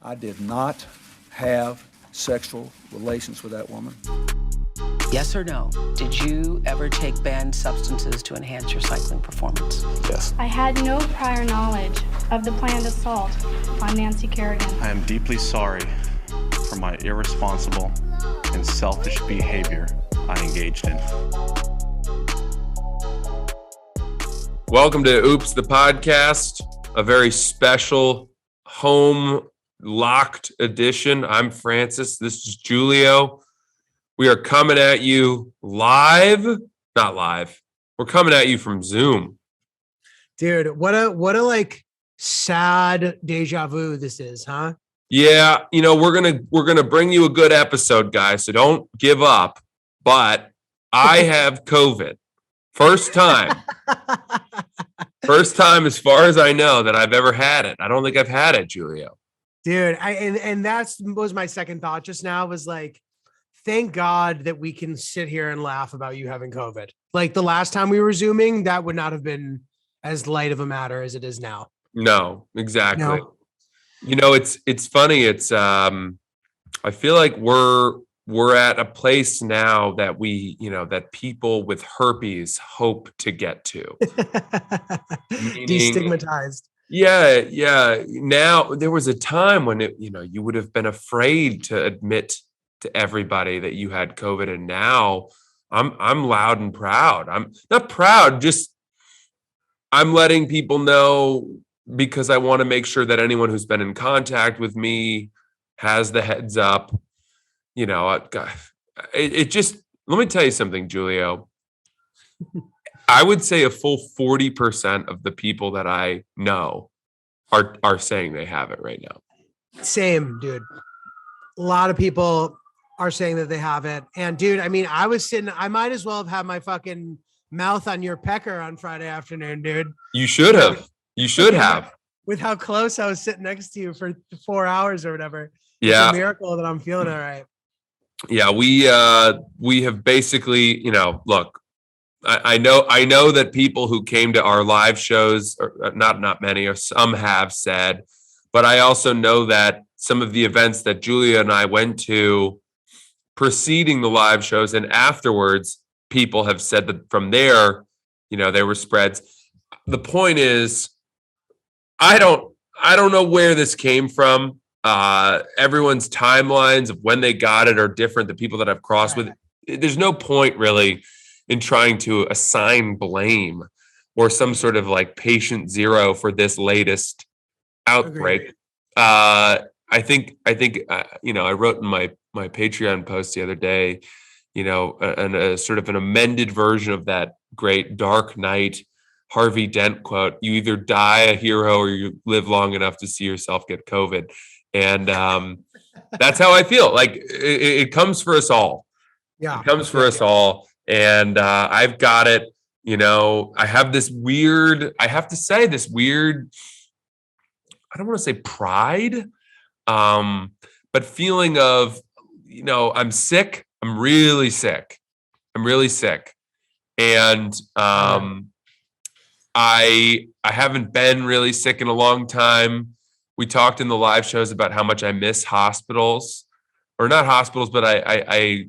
I did not have sexual relations with that woman. Yes or no? Did you ever take banned substances to enhance your cycling performance? Yes. I had no prior knowledge of the planned assault on Nancy Kerrigan. I am deeply sorry for my irresponsible and selfish behavior I engaged in. Welcome to Oops, the podcast, a very special home locked edition. I'm Francis. This is Julio. We are coming at you live, not live. We're coming at you from Zoom. Dude, what a like sad deja vu this is, huh? Yeah, you know, we're gonna bring you a good episode, guys. So don't give up. But I have COVID. First time. First time, as far as I know, that I've ever had it. I don't think I've had it, Julio. Dude, and that's was my second thought just now was like, thank God that we can sit here and laugh about you having COVID. Like the last time we were Zooming, that would not have been as light of a matter as it is now. No, exactly. No. You know, it's funny. It's I feel like we're at a place now that that people with herpes hope to get to. Meaning, Destigmatized. Yeah. Now there was a time when you would have been afraid to admit to everybody that you had COVID, and now I'm loud and proud. I'm not proud, just I'm letting people know because I want to make sure that anyone who's been in contact with me has the heads up. You know, it just, let me tell you something, Julio. I would say a full 40% of the people that I know are saying they have it right now. Same, dude. A lot of people are saying that they have it. And dude, I mean, I might as well have had my fucking mouth on your pecker on Friday afternoon, dude. You should have. You should have. With how close I was sitting next to you for 4 hours or whatever. Yeah. It's a miracle that I'm feeling all right. Yeah, we have basically, look, I know that people who came to our live shows, or not many, or some have said, but I also know that some of the events that Julia and I went to preceding the live shows and afterwards, people have said that from there, there were spreads. The point is, I don't know where this came from. Everyone's timelines of when they got it are different. The people that I've crossed with, there's no point really in trying to assign blame or some sort of like patient zero for this latest outbreak. I think I wrote in my Patreon post the other day, a sort of an amended version of that great Dark Knight Harvey Dent quote: "You either die a hero or you live long enough to see yourself get COVID." And that's how I feel. Like it comes for us all. Yeah, it comes for us all. And I've got it. I have this weird. I have to say this weird. I don't want to say pride, but feeling of, I'm sick. I'm really sick. And I haven't been really sick in a long time. We talked in the live shows about how much I miss hospitals, or not hospitals, but I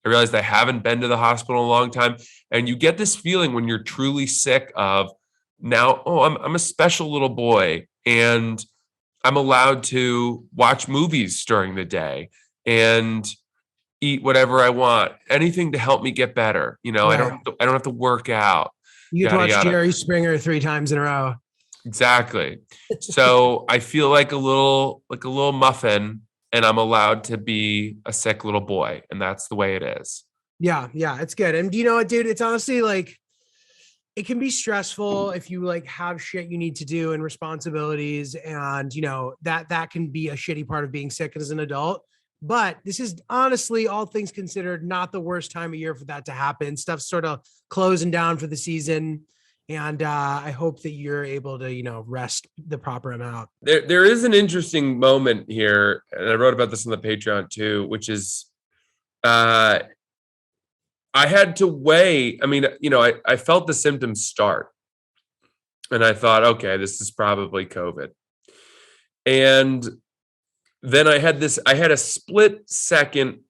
realized I haven't been to the hospital in a long time. And you get this feeling when you're truly sick of now, I'm a special little boy and I'm allowed to watch movies during the day and eat whatever I want, anything to help me get better. Right. I don't have to work out. You get to watch Jerry Springer 3 times in a row. Exactly. So I feel like a little muffin, and I'm allowed to be a sick little boy, and that's the way it is. Yeah, it's good. And you know what, dude? It's honestly like, it can be stressful if you like have shit you need to do and responsibilities, and that can be a shitty part of being sick as an adult. But this is honestly, all things considered, not the worst time of year for that to happen. Stuff's sort of closing down for the season. And I hope that you're able to, rest the proper amount. There is an interesting moment here, and I wrote about this on the Patreon too, which is I had to weigh. I mean, I felt the symptoms start, and I thought, okay, this is probably COVID. And then I had a split second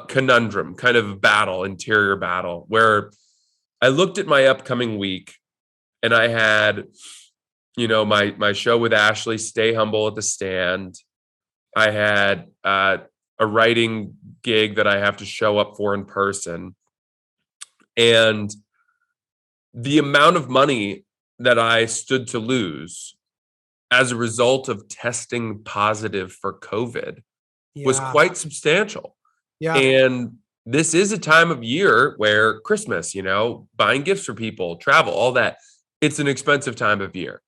conundrum, kind of interior battle, where I looked at my upcoming week and I had, my show with Ashley, Stay Humble at the Stand. I had a writing gig that I have to show up for in person. And the amount of money that I stood to lose as a result of testing positive for COVID was quite substantial. Yeah. And this is a time of year where Christmas, buying gifts for people, travel, all that, it's an expensive time of year.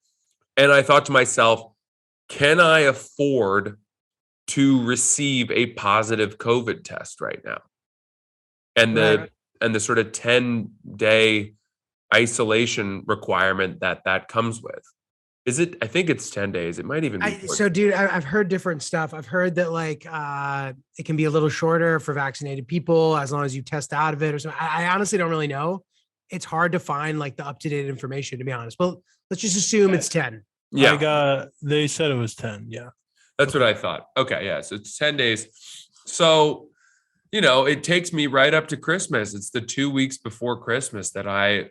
And I thought to myself, can I afford to receive a positive COVID test right now? And the sort of 10-day isolation requirement that comes with. I think it's 10 days. It might even be. So dude, I've heard different stuff. I've heard that like it can be a little shorter for vaccinated people as long as you test out of it or something. I honestly don't really know. It's hard to find like the up-to-date information, to be honest. But let's just assume it's 10. Yeah. They said it was 10. Yeah. That's what I thought. Okay, yeah. So it's 10 days. So, it takes me right up to Christmas. It's the 2 weeks before Christmas that I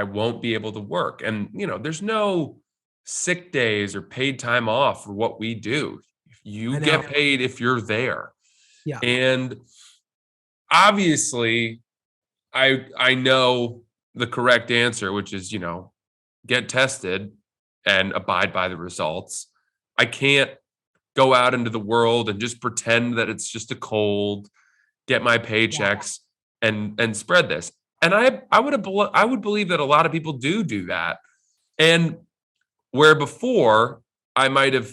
won't be able to work. And, there's no sick days or paid time off for what we do. You get paid if you're there. Yeah. And obviously I know the correct answer, which is, get tested and abide by the results. I can't go out into the world and just pretend that it's just a cold, get my paychecks and spread this. And I would believe that a lot of people do that. And where before I might have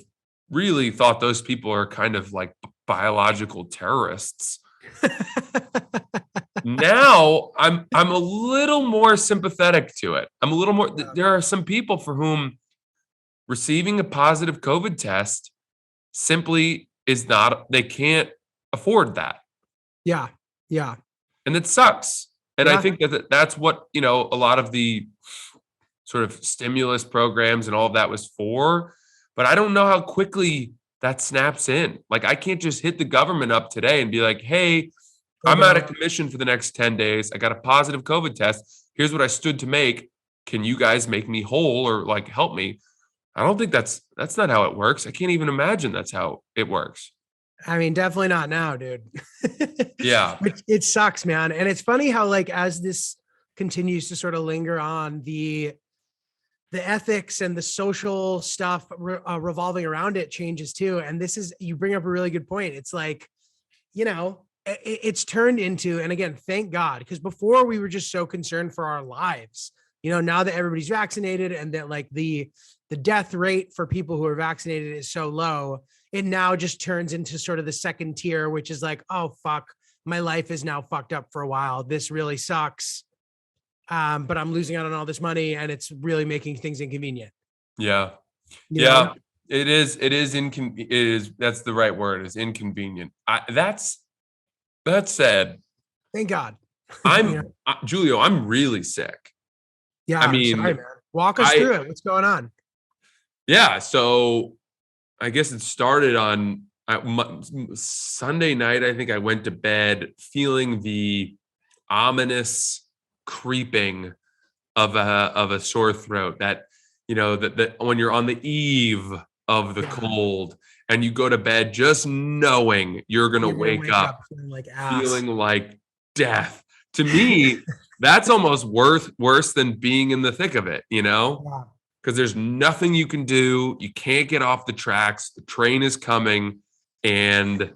really thought those people are kind of like biological terrorists. Now I'm a little more sympathetic to it. I'm a little more. There are some people for whom receiving a positive COVID test simply is not. They can't afford that. Yeah. Yeah. And it sucks. And I think that's what a lot of the sort of stimulus programs and all of that was for. But I don't know how quickly that snaps in. Like I can't just hit the government up today and be like, hey, I'm out of commission for the next 10 days. I got a positive COVID test. Here's what I stood to make. Can you guys make me whole or like help me? I don't think that's not how it works. I can't even imagine that's how it works. I mean, definitely not now, dude. Yeah. It sucks, man. And it's funny how like, as this continues to sort of linger on, the ethics and the social stuff revolving around it changes too. And you bring up a really good point. It's like, it's turned into, and again, thank God, because before we were just so concerned for our lives, now that everybody's vaccinated and that like the death rate for people who are vaccinated is so low, it now just turns into sort of the second tier, which is like, oh, fuck, my life is now fucked up for a while. This really sucks. But I'm losing out on all this money and it's really making things inconvenient. Yeah. You know? It is. That's the right word, is inconvenient. That said, thank God. Julio, I'm really sick. Yeah. I mean, sorry, man. Walk us through it. What's going on? Yeah. So I guess it started on Sunday night. I think I went to bed feeling the ominous creeping of a sore throat that, that when you're on the eve of the cold and you go to bed just knowing you're going to wake up feeling like death. To me, that's almost worse than being in the thick of it, because there's nothing you can do. You can't get off the tracks. The train is coming and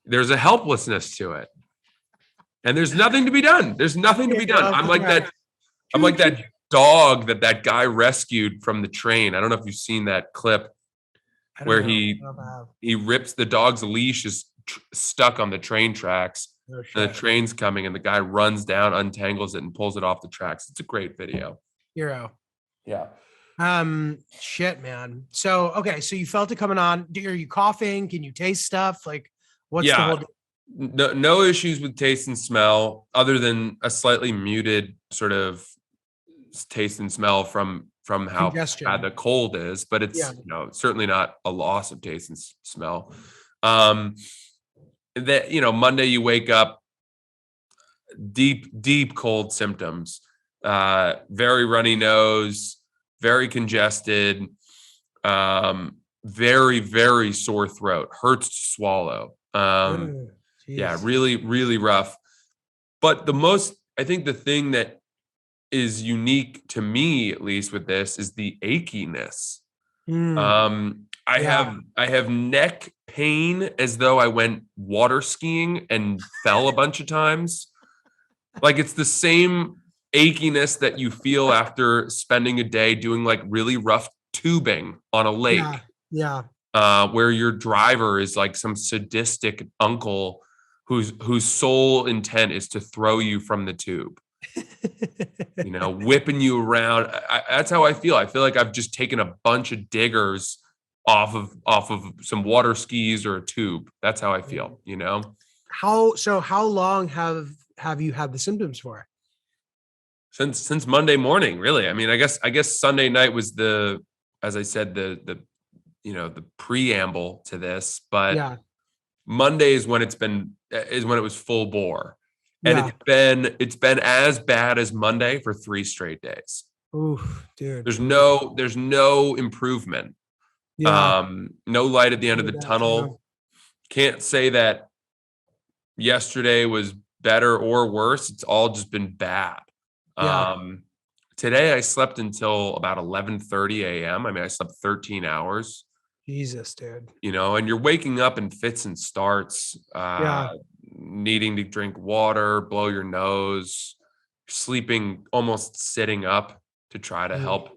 there's a helplessness to it. And there's nothing to be done. There's nothing to be done. I'm like that dog that guy rescued from the train. I don't know if you've seen that clip where he rips the dog's leash is stuck on the train tracks. And the train's coming and the guy runs down, untangles it and pulls it off the tracks. It's a great video. Hero. Yeah. Shit, man. So, okay. So you felt it coming on. Are you coughing? Can you taste stuff? Like what's the whole No issues with taste and smell other than a slightly muted sort of taste and smell from from how Congestion. bad the cold is, but it's, Yeah. you know, certainly not a loss of taste and smell. That, you know, Monday you wake up, deep cold symptoms, very runny nose, very congested, very sore throat, hurts to swallow. Yeah, Jeez. really rough. But I think the thing that is unique to me, at least with this, is the achiness. I have neck pain as though I went water skiing and fell a bunch of times. Like it's the same achiness that you feel after spending a day doing like really rough tubing on a lake. Yeah. Where your driver is like some sadistic uncle whose sole intent is to throw you from the tube. You know, whipping you around. That's how I feel. I feel like I've just taken a bunch of diggers off of some water skis or a tube. That's how I feel, you know? How long have you had the symptoms for? Since Monday morning, really. I mean, I guess Sunday night was as I said, the you know, the preamble to this, but Yeah. Monday is when it was full bore. And it's been as bad as Monday for 3 straight days. Oof, dude. There's no improvement. Yeah. No light at the end of the That tunnel. too. Can't say that yesterday was better or worse. It's all just been bad. Yeah. Today I slept until about 11:30 a.m. I mean, I slept 13 hours. Jesus, dude. You know, and you're waking up in fits and starts, needing to drink water, blow your nose, sleeping, almost sitting up to try to help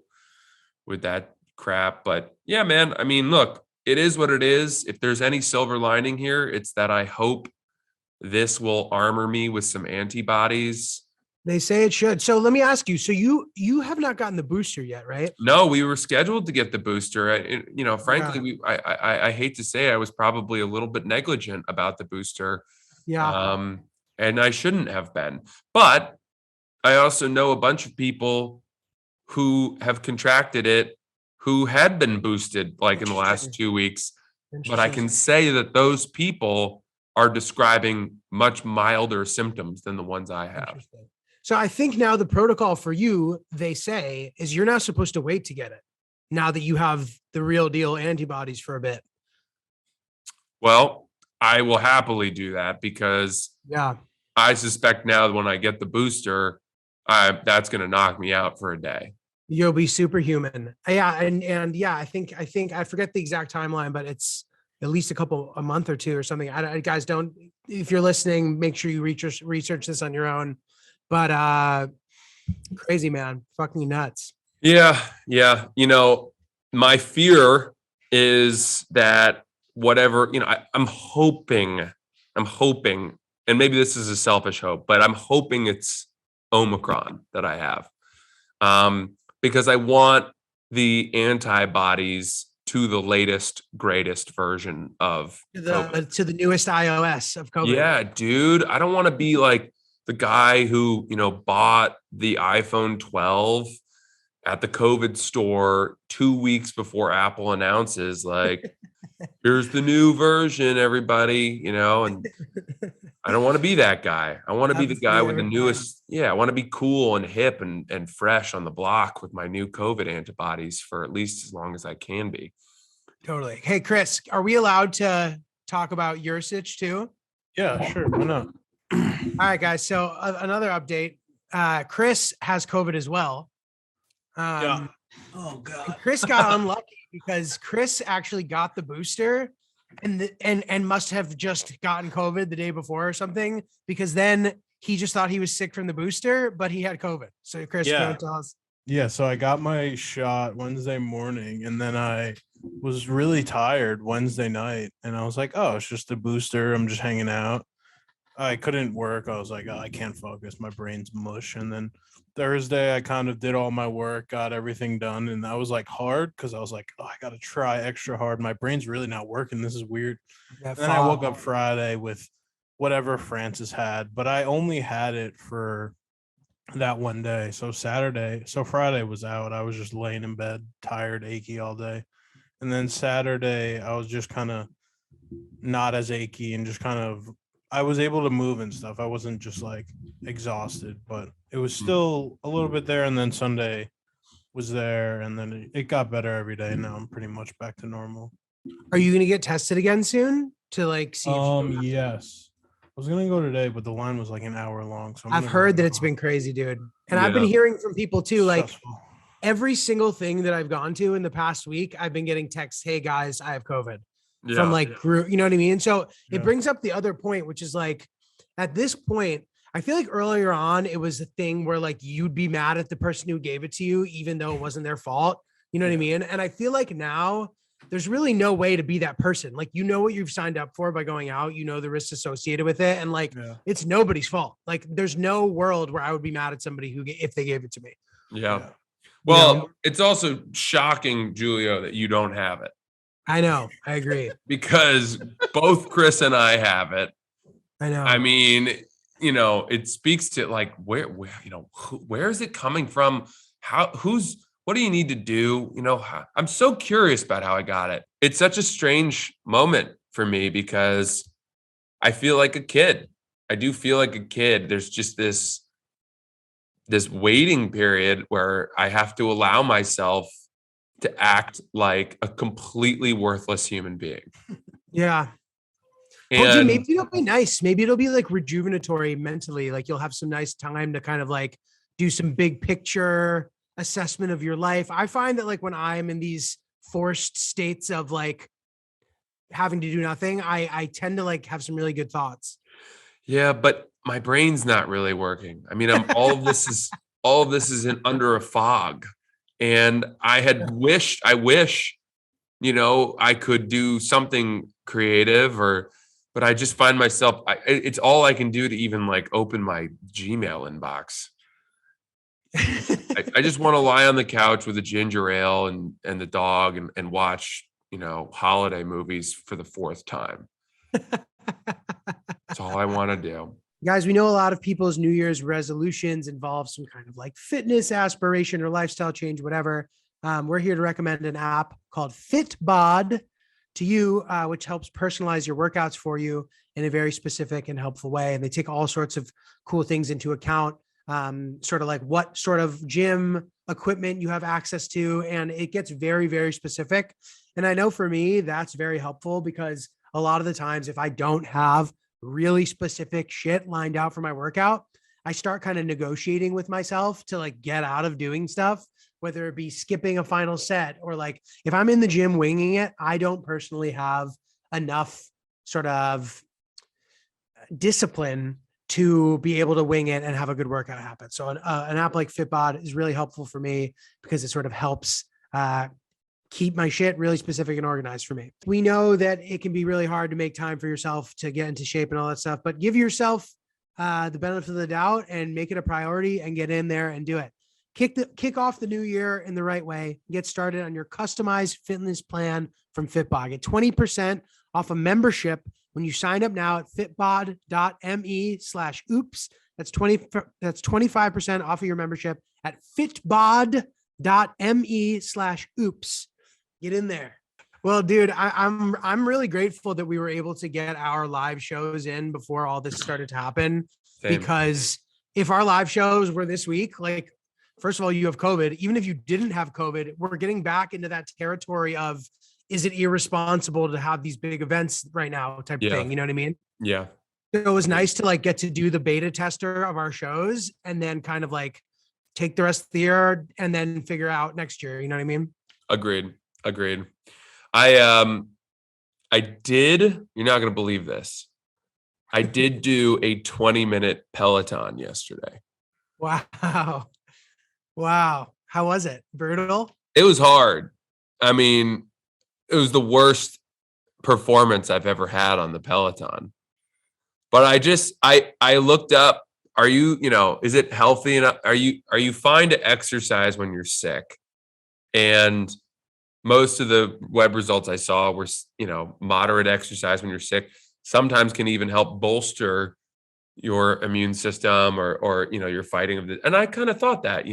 with that crap. But yeah, man, I mean, look, it is what it is. If there's any silver lining here, it's that I hope this will armor me with some antibodies. They say it should. So let me ask you. So you have not gotten the booster yet, right? No, we were scheduled to get the booster. You know, frankly, I hate to say I was probably a little bit negligent about the booster. Yeah. And I shouldn't have been. But I also know a bunch of people who have contracted it who had been boosted like in the last 2 weeks. But I can say that those people are describing much milder symptoms than the ones I have. So I think now the protocol for you, they say, is you're not supposed to wait to get it now that you have the real deal antibodies for a bit. Well, I will happily do that because I suspect now that when I get the booster, that's going to knock me out for a day. You'll be superhuman. Yeah. And yeah, I think I forget the exact timeline, but it's at least a month or two or something. Guys, if you're listening, make sure you research this on your own. But crazy, man, fucking nuts. Yeah. You know, my fear is that whatever, you know, I'm hoping, and maybe this is a selfish hope, but I'm hoping it's Omicron that I have. Because I want the antibodies to the latest, greatest version of to the newest iOS of COVID. Yeah, dude. I don't want to be like the guy who, you know, bought the iPhone 12 at the COVID store 2 weeks before Apple announces, like, here's the new version, everybody, you know, and I don't want to be that guy. I want to be the guy with the newest. Yeah, I want to be cool and hip and fresh on the block with my new COVID antibodies for at least as long as I can be. Totally. Hey, Chris, are we allowed to talk about your sitch too? Yeah, sure. Why not? All right, guys. So another update. Chris has COVID as well. Yeah. Oh God. Chris got unlucky because Chris actually got the booster and must have just gotten COVID the day before or something, because then he just thought he was sick from the booster, but he had COVID. So Chris, you want to tell us? Yeah, so I got my shot Wednesday morning, and then I was really tired Wednesday night, and I was like, oh, it's just a booster. I'm just hanging out. I couldn't work. I was like, oh, I can't focus. My brain's mush. And then Thursday, I kind of did all my work, got everything done. And that was like hard because I was like, oh, I got to try extra hard. My brain's really not working. This is weird. And then I woke up Friday with whatever Francis had, but I only had it for that one day. So Friday was out. I was just laying in bed, tired, achy all day. And then Saturday, I was just kind of not as achy and just kind of, I was able to move and stuff. I wasn't just like exhausted, but it was still a little bit there. And then Sunday was there, and then it got better every day. Now I'm pretty much back to normal. Are you gonna get tested again soon to like see? If you Yes. I was gonna go today, but the line was like an hour long. So I've heard that it's been crazy, dude. And I've been Yeah. hearing from people too, like stressful. every single thing that I've gone to in the past week, I've been getting texts, "Hey guys, I have COVID." Yeah. From like group, you know what I mean? So Yeah. it brings up the other point, which is like at this point, I feel like earlier on it was a thing where like you'd be mad at the person who gave it to you, even though it wasn't their fault. You know what I mean? And I feel like now there's really no way to be that person. Like, you know what you've signed up for by going out, you know the risks associated with it. And like, Yeah. it's nobody's fault. Like, there's no world where I would be mad at somebody who, if they gave it to me. Yeah. You Well, know? it's also shocking, Julio, that you don't have it, I know. I agree. because both Chris and I have it. I know. I mean, you know, it speaks to like where you know, where is it coming from? What do you need to do? You know, I'm so curious about how I got it. It's such a strange moment for me because I feel like a kid. I do feel like a kid. There's just this waiting period where I have to allow myself to act like a completely worthless human being. Yeah. Well, dude, And maybe it'll be nice. Maybe it'll be like rejuvenatory mentally. Like you'll have some nice time to kind of like do some big picture assessment of your life. I find that like when I'm in these forced states of like having to do nothing, I tend to like have some really good thoughts. yeah, but my brain's not really working. I mean, all of this is under a fog. And I wish, you know, I could do something creative but I just find myself, it's all I can do to even like open my Gmail inbox. I just want to lie on the couch with a ginger ale and the dog and watch, you know, holiday movies for the fourth time. That's all I want to do. Guys, we know a lot of people's New Year's resolutions involve some kind of like fitness aspiration or lifestyle change, whatever. We're here to recommend an app called Fitbod to you, which helps personalize your workouts for you in a very specific and helpful way. And they take all sorts of cool things into account, sort of like what sort of gym equipment you have access to. And it gets very, very specific. And I know for me, that's very helpful because a lot of the times if I don't have really specific shit lined out for my workout, I start kind of negotiating with myself to like get out of doing stuff, whether it be skipping a final set or like if I'm in the gym winging it, I don't personally have enough sort of discipline to be able to wing it and have a good workout happen. So an app like Fitbod is really helpful for me because it sort of helps keep my shit really specific and organized for me. We know that it can be really hard to make time for yourself to get into shape and all that stuff, but give yourself the benefit of the doubt and make it a priority and get in there and do it. Kick off the new year in the right way. Get started on your customized fitness plan from Fitbod. Get 20% off a membership when you sign up now at fitbod.me/oops. That's 25% off of your membership at fitbod.me/oops. Get in there. Well, dude, I'm really grateful that we were able to get our live shows in before all this started to happen. Same. Because if our live shows were this week, like, first of all, you have COVID. Even if you didn't have COVID, we're getting back into that territory of, is it irresponsible to have these big events right now type of thing? You know what I mean? Yeah. So it was nice to like get to do the beta tester of our shows and then kind of like take the rest of the year and then figure out next year. You know what I mean? Agreed. I did, you're not going to believe this. I did do a 20-minute Peloton yesterday. Wow. How was it? Brutal? It was hard. I mean, it was the worst performance I've ever had on the Peloton. But I looked up, is it healthy enough? Are you fine to exercise when you're sick? And most of the web results I saw were, moderate exercise when you're sick sometimes can even help bolster your immune system or you're fighting of the, and I kind of thought that,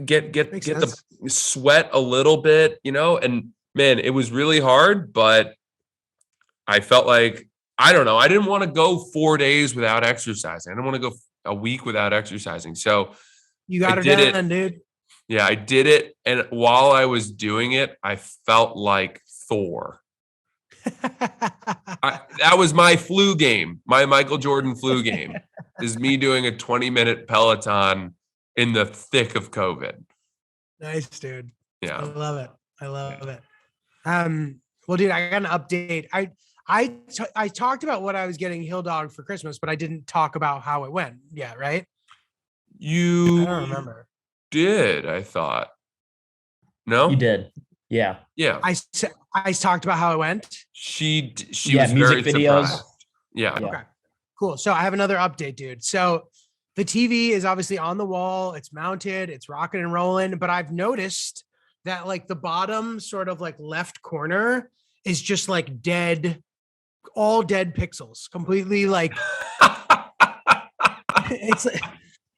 get Makes the sense. sweat a little bit, and man, it was really hard, but I felt like, I don't know, I didn't want to go 4 days without exercising. I didn't want to go a week without exercising. So You got I her did it. done, dude. Yeah, I did it. And while I was doing it, I felt like Thor. That was my flu game. My Michael Jordan flu game is me doing a 20-minute Peloton in the thick of COVID. Nice, dude. I Yeah. love it. I love it. Well, dude, I got an update. I talked about what I was getting Hill Dog for Christmas, but I didn't talk about how it went. Yeah, right? I You don't remember. did, I thought. No? You did. Yeah. Yeah. I talked about how it went. She Yeah, was music very videos. surprised. Yeah. Yeah. Okay, cool. So I have another update, dude. So the TV is obviously on the wall. It's mounted. It's rocking and rolling. But I've noticed that like the bottom sort of like left corner is just like dead, all dead pixels, completely like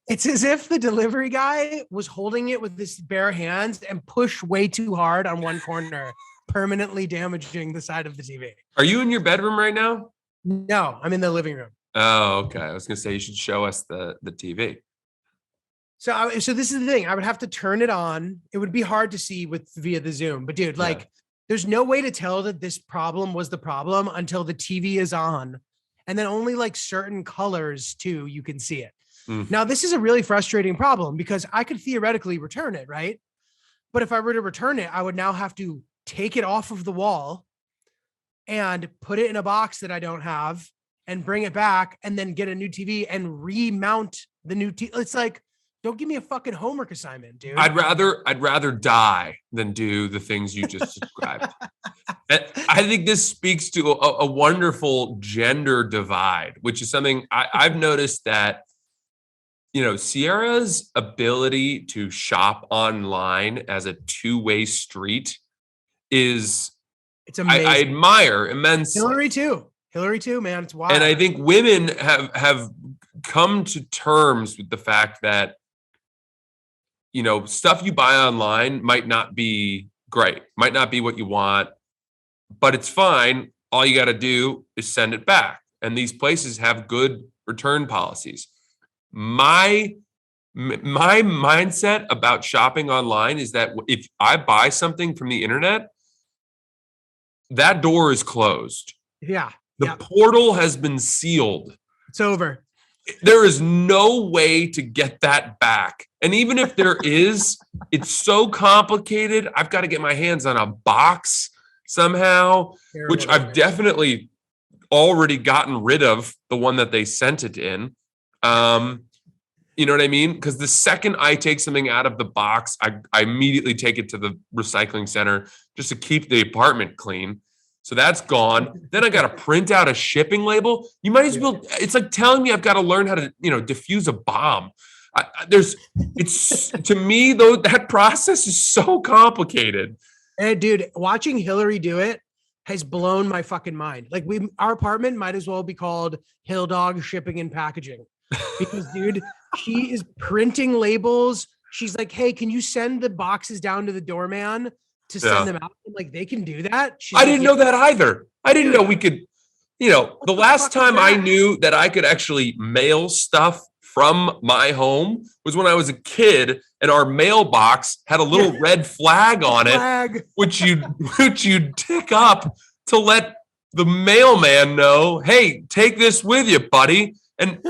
it's as if the delivery guy was holding it with his bare hands and pushed way too hard on one corner, permanently damaging the side of the TV. Are you in your bedroom right now? No, I'm in the living room. Oh, okay. I was gonna say you should show us the TV. So this is the thing. I would have to turn it on. It would be hard to see via the Zoom. But dude, like, there's no way to tell that this problem was the problem until the TV is on, and then only like certain colors too you can see it. Now, this is a really frustrating problem because I could theoretically return it, right? But if I were to return it, I would now have to take it off of the wall and put it in a box that I don't have and bring it back and then get a new TV and remount the new TV. It's like, don't give me a fucking homework assignment, dude. I'd rather die than do the things you just described. And I think this speaks to a wonderful gender divide, which is something I've noticed that, Sierra's ability to shop online as a two-way street is, It's amazing. I admire immensely. Hillary too, man. It's wild. And I think women have come to terms with the fact that, stuff you buy online might not be great, might not be what you want, but it's fine. All you got to do is send it back. And these places have good return policies. My mindset about shopping online is that if I buy something from the internet, that door is closed. Yeah. The portal has been sealed. It's over. There is no way to get that back. And even if there is, it's so complicated. I've got to get my hands on a box somehow, which I've definitely already gotten rid of the one that they sent it in. You know what I mean? Because the second I take something out of the box, I immediately take it to the recycling center just to keep the apartment clean. So that's gone. Then I got to print out a shipping label. You might as well. It's like telling me I've got to learn how to, defuse a bomb. It's to me though, that process is so complicated. Hey, dude, watching Hillary do it has blown my fucking mind. Like our apartment might as well be called Hill Dog Shipping and Packaging because, dude, she is printing labels. She's like, "Hey, can you send the boxes down to the doorman to send them out?" Like they can do that. I didn't know that either. I didn't know we could. The last time I knew that I could actually mail stuff from my home was when I was a kid, and our mailbox had a little red flag on it, which you'd tick up to let the mailman know, "Hey, take this with you, buddy." And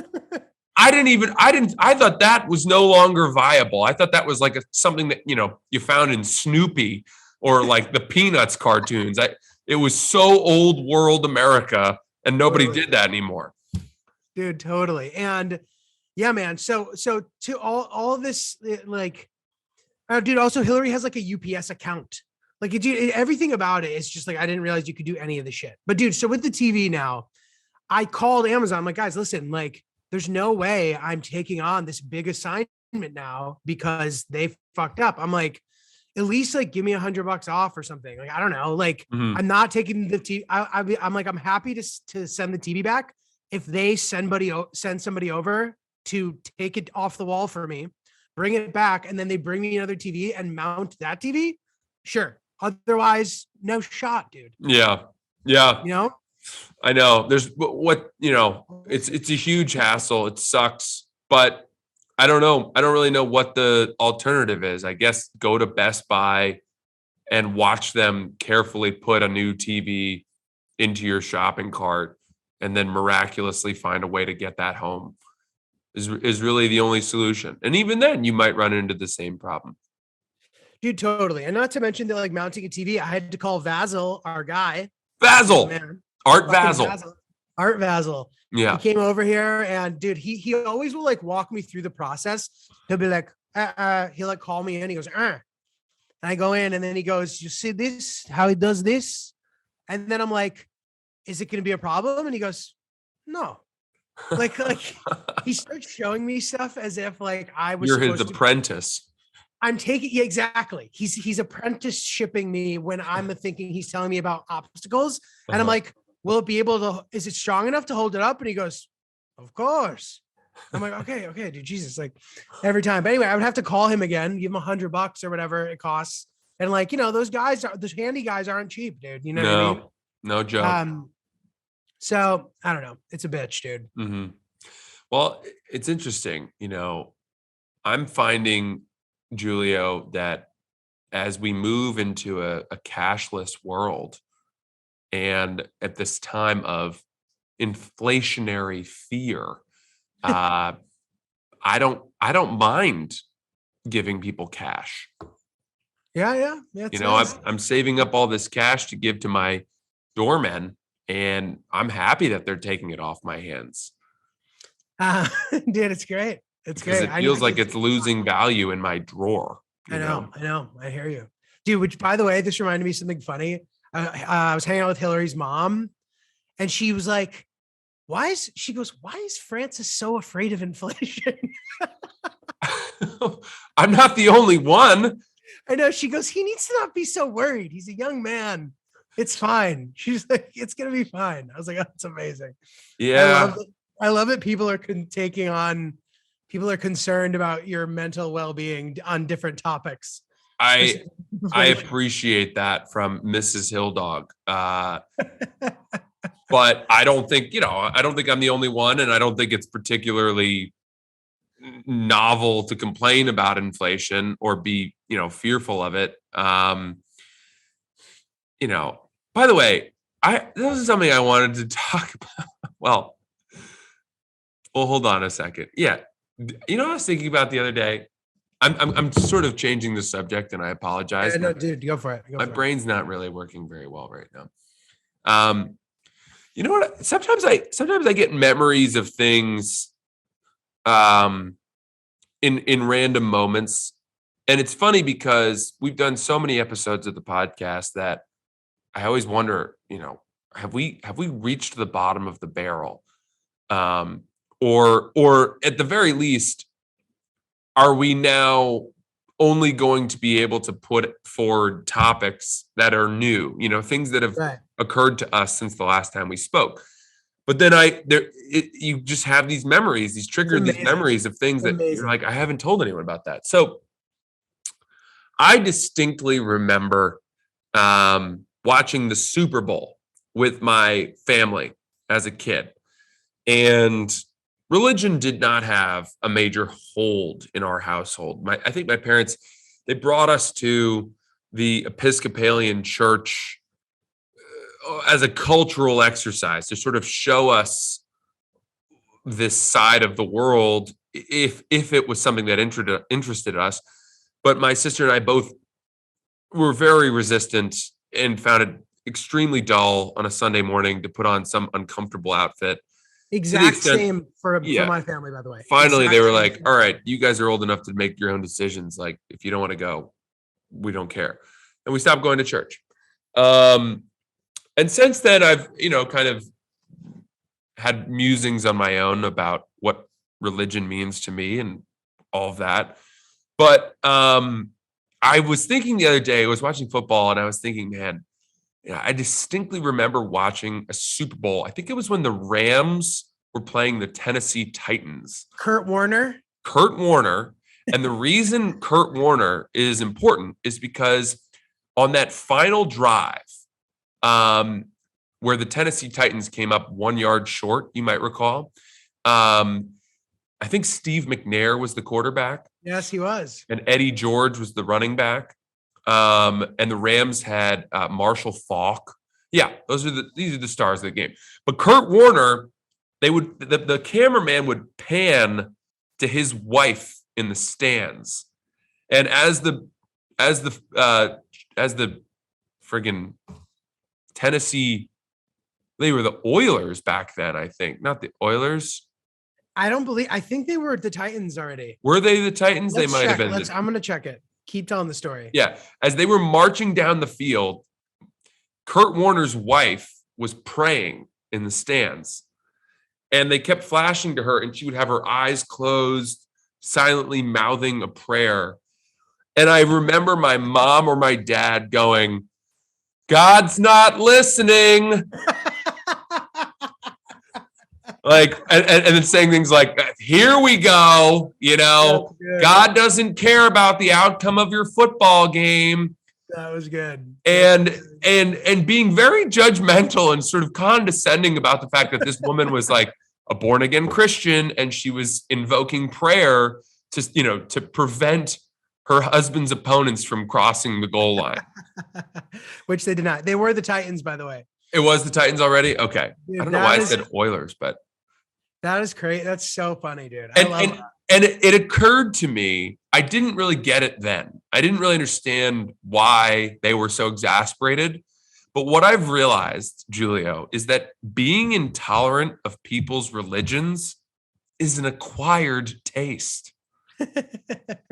I thought that was no longer viable. I thought that was like something that, you found in Snoopy or like the Peanuts cartoons. It was so old world America, and nobody did that anymore. Dude, totally. And yeah, man. So to all this, like, dude, also Hillary has like a UPS account. Like, dude, everything about it is just like, I didn't realize you could do any of the shit. But dude, so with the TV now, I called Amazon. I'm like, guys, listen, like, there's no way I'm taking on this big assignment now because they fucked up. I'm like, at least like give me $100 off or something. Like, I don't know. Like, I'm not taking the TV. I'm like, I'm happy to send the TV back. if they send somebody over to take it off the wall for me, bring it back, and then they bring me another TV and mount that TV, sure. Otherwise, no shot, dude. Yeah. Yeah. You know? I know. There's what, it's a huge hassle. It sucks, but I don't know. I don't really know what the alternative is. I guess go to Best Buy and watch them carefully put a new TV into your shopping cart and then miraculously find a way to get that home is really the only solution. And even then you might run into the same problem. Dude, totally. And not to mention that like mounting a TV, I had to call Vasil, our guy. Vasil, Man, Art fucking Vasil. Art Vasil. Yeah. He came over here and dude, he always will like walk me through the process. He'll be like, he'll like call me in. He goes, and I go in and then he goes, you see this, how he does this? And then I'm like, is it going to be a problem? And he goes, no. like he starts showing me stuff as if like I was You're his supposed to. apprentice. I'm taking, yeah, exactly. He's apprenticeshipping me when I'm thinking he's telling me about obstacles. And I'm like, will it be able to, is it strong enough to hold it up? And he goes, of course. I'm like, okay, dude, Jesus, like every time. But anyway, I would have to call him again, give him $100 or whatever it costs. And like, those handy guys aren't cheap, dude. You know what I mean? No joke. So I don't know. It's a bitch, dude. Mm-hmm. Well, it's interesting. I'm finding, Julio, that as we move into a cashless world and at this time of inflationary fear, I don't mind giving people cash. Yeah. I'm saving up all this cash to give to my doormen, and I'm happy that they're taking it off my hands. Dude, it's great. It's Because great. it feels like it's losing value in my drawer. I know. I hear you. Dude, which by the way, this reminded me of something funny. I was hanging out with Hillary's mom and she was like, why is Francis so afraid of inflation? I'm not the only one. I know. She goes, he needs to not be so worried. He's a young man. It's fine. She's like, it's going to be fine. I was like, oh, that's amazing. Yeah. I love it. People are concerned about your mental well-being on different topics. I appreciate that from Mrs. Hilldog. But I don't think I'm the only one, and I don't think it's particularly novel to complain about inflation or be, fearful of it. By the way, this is something I wanted to talk about. Well, hold on a second. Yeah. I was thinking about the other day. I'm sort of changing the subject, and I apologize. Yeah, no, dude, go for it. My brain's not really working very well right now. You know what? Sometimes I get memories of things, in random moments, and it's funny because we've done so many episodes of the podcast that I always wonder, have we reached the bottom of the barrel, or at the very least, are we now only going to be able to put forward topics that are new, things that have occurred to us since the last time we spoke? But then you just have these memories, these memories of things that you're like, I haven't told anyone about that. So I distinctly remember watching the Super Bowl with my family as a kid, and religion did not have a major hold in our household. I think my parents, they brought us to the Episcopalian church as a cultural exercise to sort of show us this side of the world if it was something that interested us. But my sister and I both were very resistant and found it extremely dull on a Sunday morning to put on some uncomfortable outfit. Exact same for my family, by the way. Finally, they were like, all right, you guys are old enough to make your own decisions. Like, if you don't want to go, we don't care. And we stopped going to church. And since then, I've, kind of had musings on my own about what religion means to me and all of that. But I was thinking the other day, I was watching football and I was thinking, man, I distinctly remember watching a Super Bowl. I think it was when the Rams were playing the Tennessee Titans. Kurt Warner. And the reason Kurt Warner is important is because on that final drive, where the Tennessee Titans came up 1 yard short, you might recall. I think Steve McNair was the quarterback. Yes, he was. And Eddie George was the running back. And the Rams had Marshall Faulk. Yeah, these are the stars of the game. But Kurt Warner, the cameraman would pan to his wife in the stands, and as the friggin' Tennessee, they were the Oilers back then, I think, not the Oilers. I think they were the Titans already. Were they the Titans? Let's they might check. have been. I'm gonna check it. Keep telling the story. Yeah, as they were marching down the field, Kurt Warner's wife was praying in the stands, and they kept flashing to her, and she would have her eyes closed, silently mouthing a prayer. And I remember my mom or my dad going, "God's not listening." Like, and then saying things like, "Here we go, God doesn't care about the outcome of your football game." That was good. And being very judgmental and sort of condescending about the fact that this woman was like a born again Christian, and she was invoking prayer to prevent her husband's opponents from crossing the goal line. Which they did not. They were the Titans, by the way. It was the Titans already? Okay. Dude, I don't know why I said Oilers, but that is great. That's so funny, dude. And it occurred to me, I didn't really get it then. I didn't really understand why they were so exasperated. But what I've realized, Julio, is that being intolerant of people's religions is an acquired taste.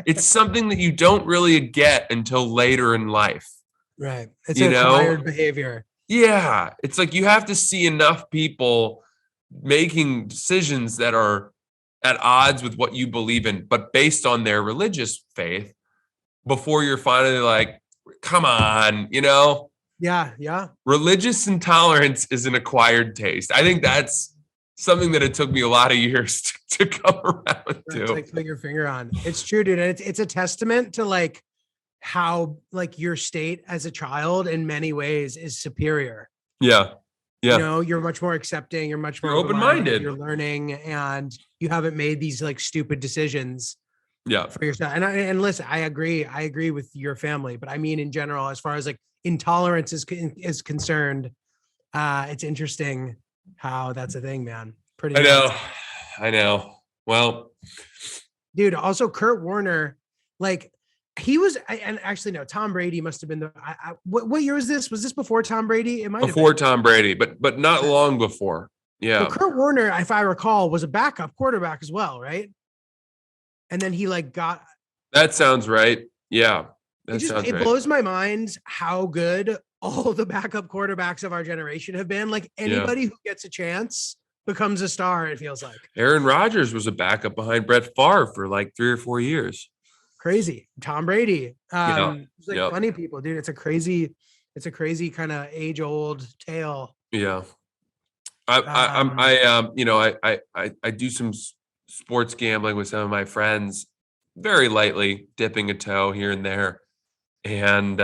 It's something that you don't really get until later in life. Right. It's an acquired behavior. Yeah. It's like you have to see enough people making decisions that are at odds with what you believe in, but based on their religious faith, before you're finally like, come on, Yeah. Religious intolerance is an acquired taste. I think that's something that it took me a lot of years to come around to. Like put your finger on. It's true, dude. And it's a testament to like how like your state as a child in many ways is superior. Yeah. Yeah. You're much more accepting. You're much more open-minded. You're learning, and you haven't made these like stupid decisions. Yeah. For yourself. And listen, I agree with your family, but I mean in general, as far as like intolerance is concerned, it's interesting how that's a thing, man. Pretty. I know. Well, dude. Also, Kurt Warner, like he was, and actually no, Tom Brady must have been what year was this? Was this before Tom Brady? It might have before been. Tom Brady, but not long before. Yeah. Well, Kurt Warner, if I recall, was a backup quarterback as well, right? And then he like got. That sounds right. Yeah. It blows my mind how good all the backup quarterbacks of our generation have been. Like anybody who gets a chance becomes a star, it feels like. Aaron Rodgers was a backup behind Brett Favre for like 3 or 4 years. Crazy. Tom Brady. There's like plenty of people, dude. It's a crazy kind of age-old tale. Yeah. I do some sports gambling with some of my friends, very lightly dipping a toe here and there. And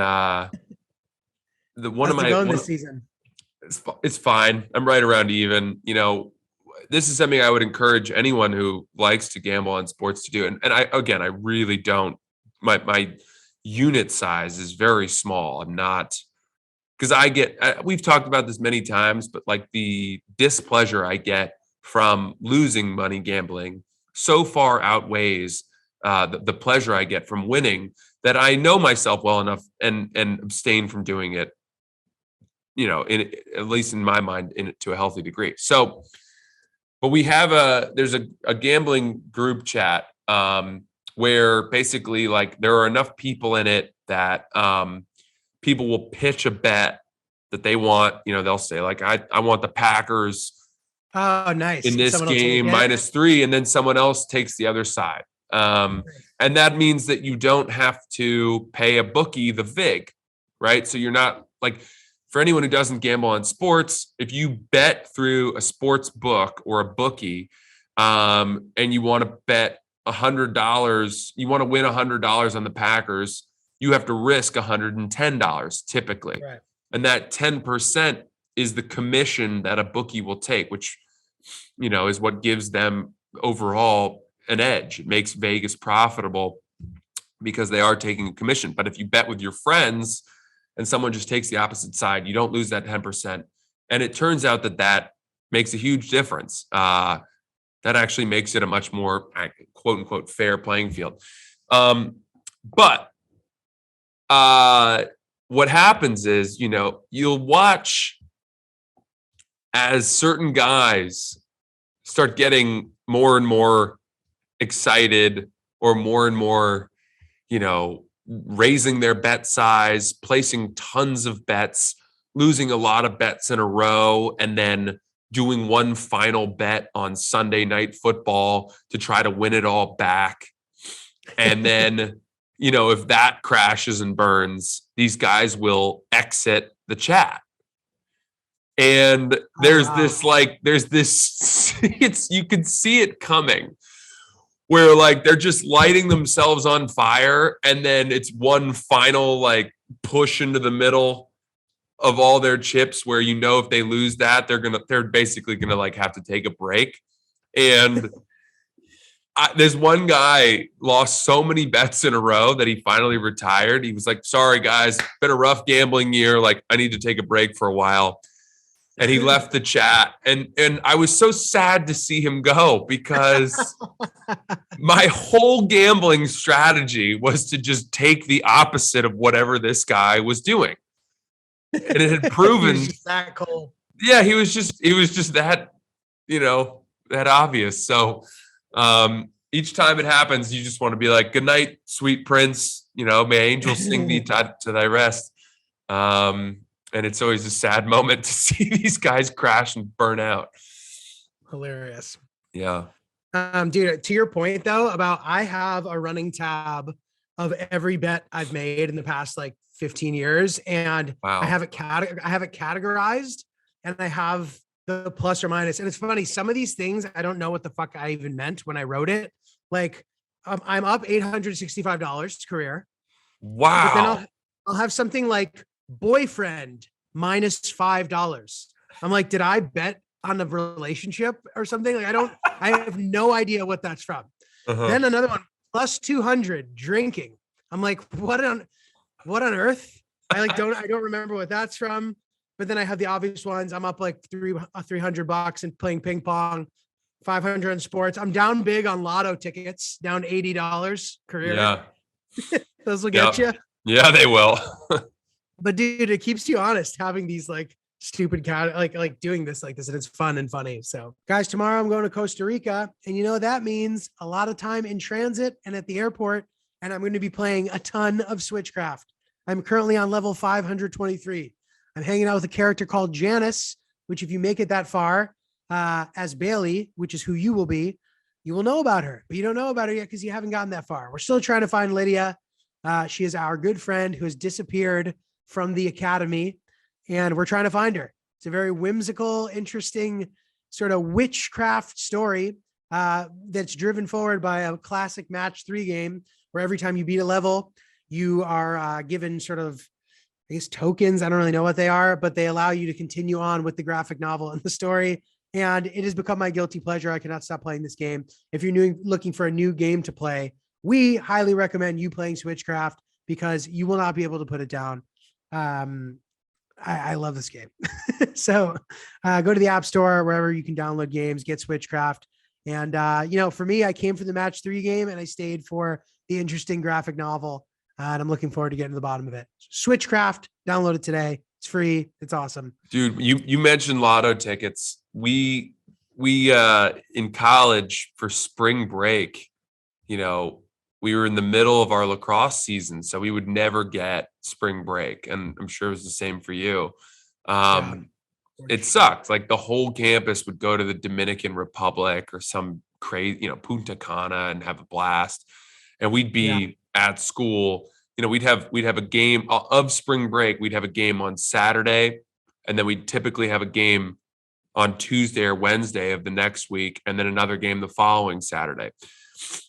this season. It's fine. I'm right around even. This is something I would encourage anyone who likes to gamble on sports to do. And I really don't. My unit size is very small. I'm not, because we've talked about this many times, but like the displeasure I get from losing money gambling so far outweighs the pleasure I get from winning, that I know myself well enough and abstain from doing it, at least in my mind, to a healthy degree. So, but we have there's a gambling group chat where basically like there are enough people in it that people will pitch a bet that they want. They'll say like, I want the Packers. Oh, nice. In this game, -3, and then someone else takes the other side. And that means that you don't have to pay a bookie the vig, right? So you're not like, for anyone who doesn't gamble on sports, if you bet through a sports book or a bookie, and you want to bet $100, you want to win $100 on the Packers, you have to risk $110 typically. Right. And that 10% is the commission that a bookie will take, which, is what gives them overall an edge. It makes Vegas profitable because they are taking a commission. But if you bet with your friends and someone just takes the opposite side, you don't lose that 10%. And it turns out that makes a huge difference. That actually makes it a much more quote unquote fair playing field. But what happens is, you'll watch as certain guys start getting more and more excited or more and more, raising their bet size, placing tons of bets, losing a lot of bets in a row, and then doing one final bet on Sunday Night Football to try to win it all back. And then, if that crashes and burns, these guys will exit the chat. And there's you can see it coming where they're just lighting themselves on fire. And then it's one final push into the middle of all their chips where, if they lose that, they're basically going to have to take a break. And there's one guy lost so many bets in a row that he finally retired. He was like, sorry guys, been a rough gambling year. I need to take a break for a while. And he left the chat. And I was so sad to see him go because my whole gambling strategy was to just take the opposite of whatever this guy was doing. And it had proven that cool. Yeah, he was just that, that obvious. So each time it happens, you just want to be like, good night, sweet prince, may angels sing thee to thy rest. And it's always a sad moment to see these guys crash and burn out. Hilarious. Yeah. Dude, to your point though, about I have a running tab of every bet I've made in the past 15 years. And wow. I have it categorized, and I have the plus or minus. And it's funny, some of these things, I don't know what the fuck I even meant when I wrote it. I'm up $865 career. Wow. But then I'll have something like boyfriend minus $5. I'm like, did I bet on a relationship or something? I have no idea what that's from. Uh-huh. Then another one, plus 200 drinking. I'm like, what on earth? I don't remember what that's from. But then I have the obvious ones. I'm up $300 and playing ping pong, 500 on sports. I'm down big on lotto tickets, down $80 career. Yeah. Those will get you. Yeah, they will. But dude, it keeps you honest having these stupid doing this and it's fun and funny. So guys, tomorrow I'm going to Costa Rica, and that means a lot of time in transit and at the airport. And I'm going to be playing a ton of Switchcraft. I'm currently on level 523. I'm hanging out with a character called Janice, which if you make it that far, as Bailey, which is who you will be, you will know about her, but you don't know about her yet because you haven't gotten that far. We're still trying to find Lydia. She is our good friend who has disappeared from the academy, and we're trying to find her. It's a very whimsical, interesting sort of witchcraft story that's driven forward by a classic match 3 game where every time you beat a level, you are given sort of, I guess, tokens. I don't really know what they are, but they allow you to continue on with the graphic novel and the story. And it has become my guilty pleasure. I cannot stop playing this game. If you're looking for a new game to play, we highly recommend you playing Switchcraft because you will not be able to put it down. I love this game. So go to the App Store, wherever you can download games, get Switchcraft. And, for me, I came for the match 3 game and I stayed for the interesting graphic novel. And I'm looking forward to getting to the bottom of it. Switchcraft, download it today. It's free. It's awesome. Dude, you mentioned lotto tickets. We in college for spring break, we were in the middle of our lacrosse season, so we would never get spring break. And I'm sure it was the same for you. It sucked. The whole campus would go to the Dominican Republic or some crazy, Punta Cana and have a blast. And we'd be at school, we'd have a game of spring break. We'd have a game on Saturday, and then we'd typically have a game on Tuesday or Wednesday of the next week, and then another game the following Saturday.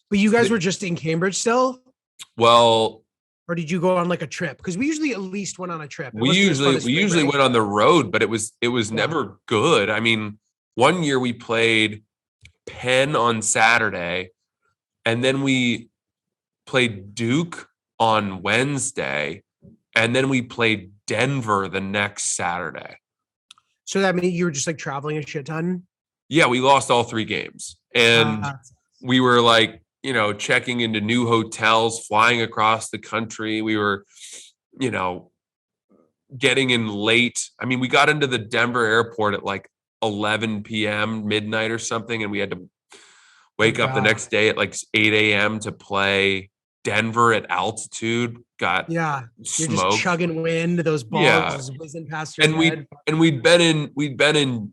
But you guys were just in Cambridge still? Well, or did you go on like a trip? Because we usually at least went on a trip. We usually went on the road, but it was never good. I mean, one year we played Penn on Saturday, and then we played Duke on Wednesday, and then we played Denver the next Saturday. So that means you were just like traveling a shit ton? Yeah, we lost all 3 games. And we were like, checking into new hotels, flying across the country. We were, getting in late. I mean, we got into the Denver airport at like 11 p.m., midnight or something, and we had to wake up the next day at like 8 a.m. to play Denver at altitude. Got you're smoked. Just chugging wind, those balls whizzing past your head. We'd been in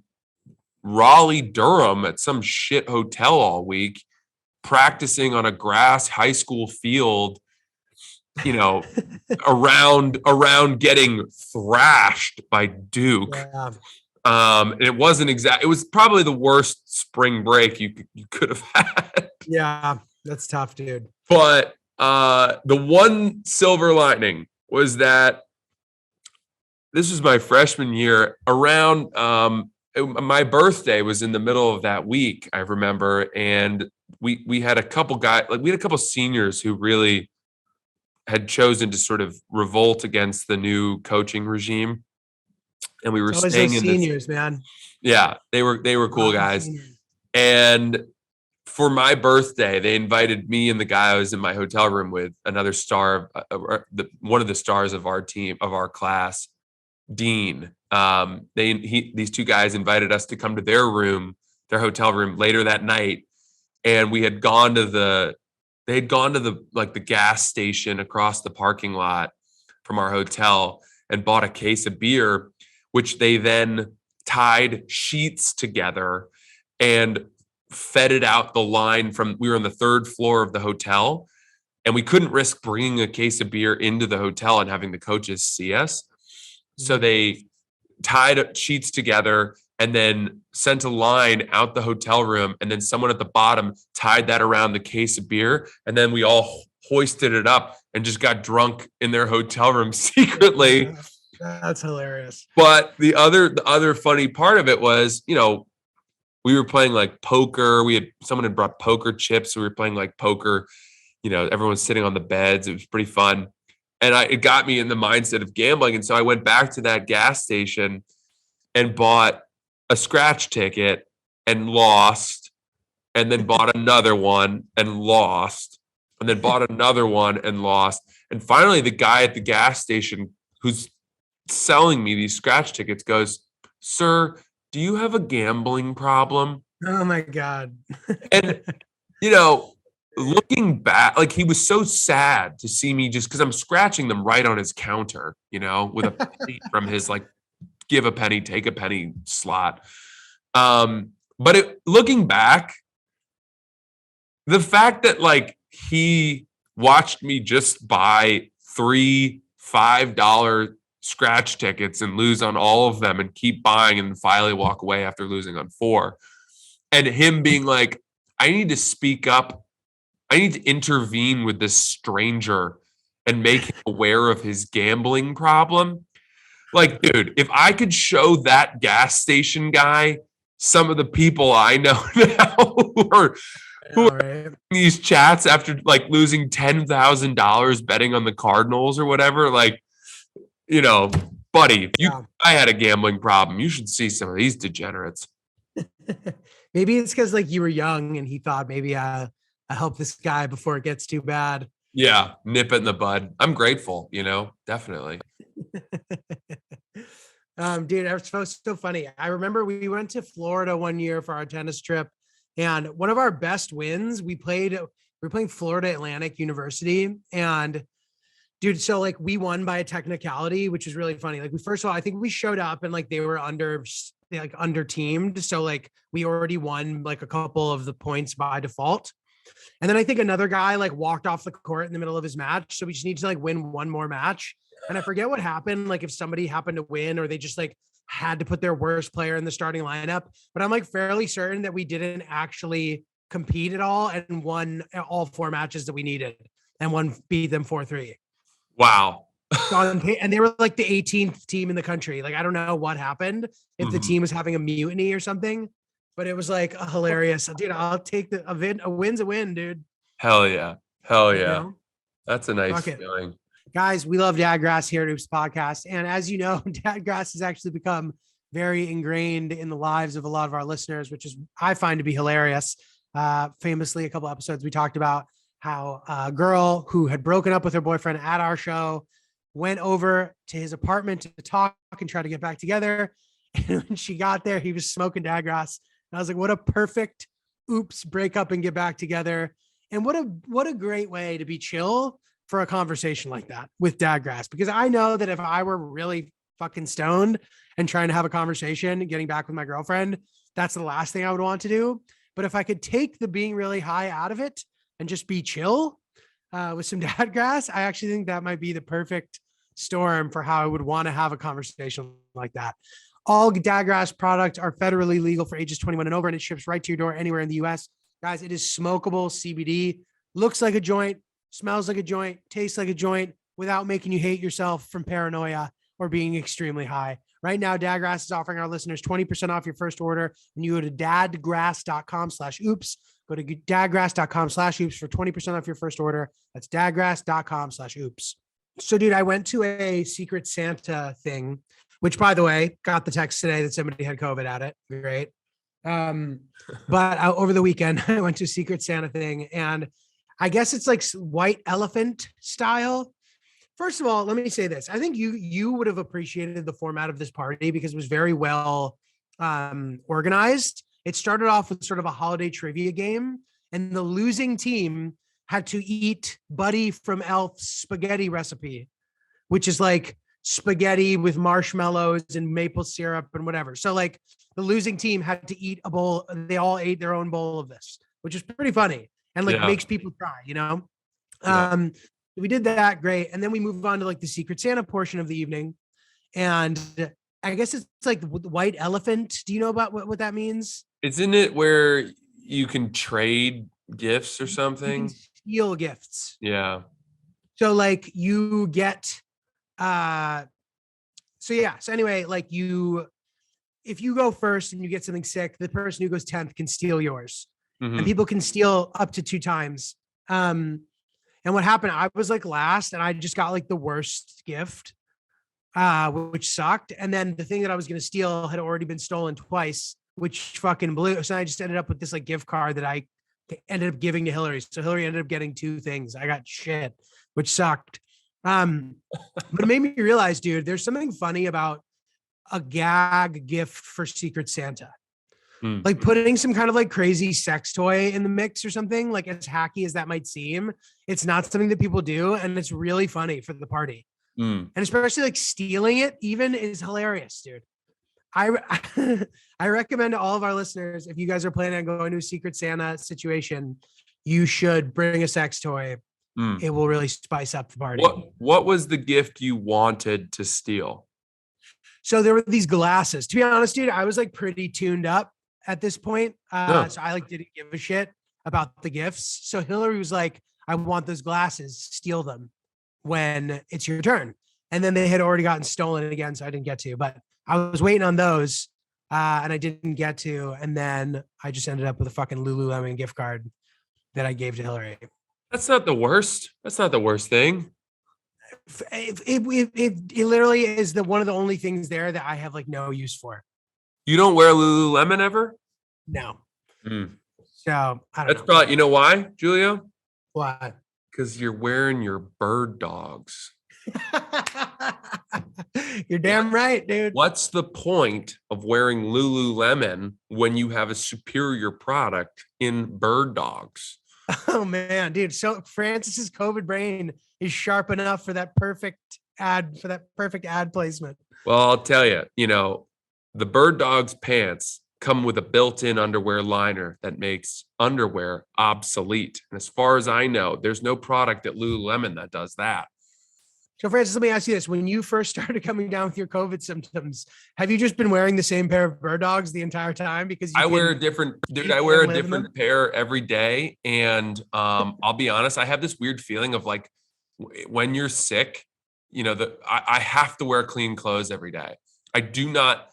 Raleigh, Durham at some shit hotel all week, practicing on a grass high school field, around getting thrashed by Duke. Yeah. And it wasn't it was probably the worst spring break you could have had. Yeah, that's tough, dude. But the one silver lining was that this was my freshman year. Around my birthday was in the middle of that week, I remember, and we had a couple guys, like we had a couple seniors who really had chosen to sort of revolt against the new coaching regime, and we were staying in seniors, man. Yeah, they were cool guys, seniors. And for my birthday, they invited me and the guy I was in my hotel room with, another star, one of the stars of our team, of our class, Dean. These 2 guys invited us to come to their hotel room later that night, and they had gone to the gas station across the parking lot from our hotel and bought a case of beer, which they then tied sheets together and fed it out the line we were on the 3rd floor of the hotel, and we couldn't risk bringing a case of beer into the hotel and having the coaches see us. So they tied sheets together and then sent a line out the hotel room, and then someone at the bottom tied that around the case of beer, and then we all hoisted it up and just got drunk in their hotel room secretly. That's hilarious. But the other funny part of it was, we were playing like poker. Someone had brought poker chips. So we were playing like poker. Everyone's sitting on the beds. It was pretty fun. And it got me in the mindset of gambling. And so I went back to that gas station and bought a scratch ticket and lost, and then bought another one and lost, and then bought another one and lost. And finally, the guy at the gas station who's selling me these scratch tickets goes, "Sir, do you have a gambling problem?" Oh my God. And, looking back, like, he was so sad to see me, just because I'm scratching them right on his counter, with a penny from his like give a penny, take a penny slot. But looking back, the fact that like he watched me just buy 3 $5 scratch tickets and lose on all of them and keep buying and finally walk away after losing on 4, and him being like, I need to speak up. I need to intervene with this stranger and make him aware of his gambling problem. Like, dude, if I could show that gas station guy some of the people I know now who are in these chats after like losing $10,000 betting on the Cardinals or whatever, like, buddy, I had a gambling problem. You should see some of these degenerates. Maybe it's because like you were young and he thought maybe I help this guy before it gets too bad. Yeah, nip it in the bud. I'm grateful, definitely. Dude, it was so funny. I remember we went to Florida one year for our tennis trip, and one of our best wins, we were playing Florida Atlantic University, and dude, so like we won by a technicality, which was really funny. Like first of all, I think we showed up and like they were under teamed. So like we already won like a couple of the points by default. And then I think another guy like walked off the court in the middle of his match. So we just need to like win one more match. And I forget what happened. Like if somebody happened to win or they just like had to put their worst player in the starting lineup, but I'm like fairly certain that we didn't actually compete at all and won all 4 matches that we needed and beat them 4-3. Wow. And they were like the 18th team in the country. Like, I don't know what happened, if the team was having a mutiny or something, but it was like a hilarious, dude. I'll take a win's a win, dude. Hell yeah. Hell You yeah. know? That's a nice Fuck it. feeling. Guys, we love Dadgrass here at Oops Podcast. And as you know, Dadgrass has actually become very ingrained in the lives of a lot of our listeners, which is I find to be hilarious. Famously, a couple episodes we talked about how a girl who had broken up with her boyfriend at our show went over to his apartment to talk and try to get back together. And when she got there, he was smoking Dadgrass. And I was like, what a perfect oops, break up and get back together. And what a great way to be chill for a conversation like that with Dadgrass. Because I know that if I were really fucking stoned and trying to have a conversation and getting back with my girlfriend, that's the last thing I would want to do. But if I could take the being really high out of it and just be chill with some Dadgrass, I actually think that might be the perfect storm for how I would want to have a conversation like that. All Dadgrass products are federally legal for ages 21 and over, and it ships right to your door anywhere in the US. Guys, it is smokable CBD, looks like a joint, smells like a joint, tastes like a joint without making you hate yourself from paranoia or being extremely high. Right now, Dadgrass is offering our listeners 20% off your first order when you go to dadgrass.com/oops. Go to dadgrass.com/oops for 20% off your first order. That's dadgrass.com/oops. So, dude, I went to a Secret Santa thing, which, by the way, got the text today that somebody had COVID at it. Great. But over the weekend, I went to a Secret Santa thing, and I guess it's like white elephant style. First of all, let me say this. I think you would have appreciated the format of this party because it was very well organized. It started off with sort of a holiday trivia game, and the losing team had to eat Buddy from Elf's spaghetti recipe, which is like spaghetti with marshmallows and maple syrup and whatever. So like the losing team had to eat a bowl. They all ate their own bowl of this, which is pretty funny and like makes people cry, you know? We did that. Great. And then we move on to like the Secret Santa portion of the evening. And I guess it's like the white elephant. Do you know about what that means? Isn't it where you can trade gifts or You something? can steal gifts. Yeah. So like you get, so anyway, like if you go first and you get something sick, the person who goes 10th can steal yours. And people can steal up to 2 times. And what happened, I was like last and I just got like the worst gift, which sucked. And then the thing that I was going to steal had already been stolen twice, which fucking blew. So I just ended up with this like gift card that I ended up giving to Hillary. So Hillary ended up getting 2 things. I got shit, which sucked. But it made me realize, dude, there's something funny about a gag gift for Secret Santa. Like putting some kind of like crazy sex toy in the mix or something, like as hacky as that might seem, it's not something that people do. And it's really funny for the party. And especially like stealing it even is hilarious, dude. I recommend to all of our listeners, if you guys are planning on going to a Secret Santa situation, you should bring a sex toy. It will really spice up the party. What was the gift you wanted to steal? So there were these glasses. To be honest, dude, I was like pretty tuned up at this point. So I like didn't give a shit about the gifts. So Hillary was like, I want those glasses, steal them when it's your turn. And then they had already gotten stolen again, so I didn't get to, but I was waiting on those and I didn't get to. And then I just ended up with a fucking Lululemon gift card that I gave to Hillary. That's not the worst. That's not the worst thing. It literally is one of the only things there that I have like no use for. You don't wear Lululemon ever? No. So I don't That's know. probably, you know why, Julio? Why? Because you're wearing your bird dogs. You're damn right, dude. What's the point of wearing Lululemon when you have a superior product in bird dogs? Oh man, dude. So Francis's COVID brain is sharp enough for that perfect ad placement. Well, I'll tell you, the bird dogs pants come with a built-in underwear liner that makes underwear obsolete. And as far as I know, there's no product at Lululemon that does that. So, Francis, let me ask you this. When you first started coming down with your COVID symptoms, have you just been wearing the same pair of bird dogs the entire time? Because I wear a different pair every day. And I'll be honest, I have this weird feeling of like when you're sick, I have to wear clean clothes every day. I do not,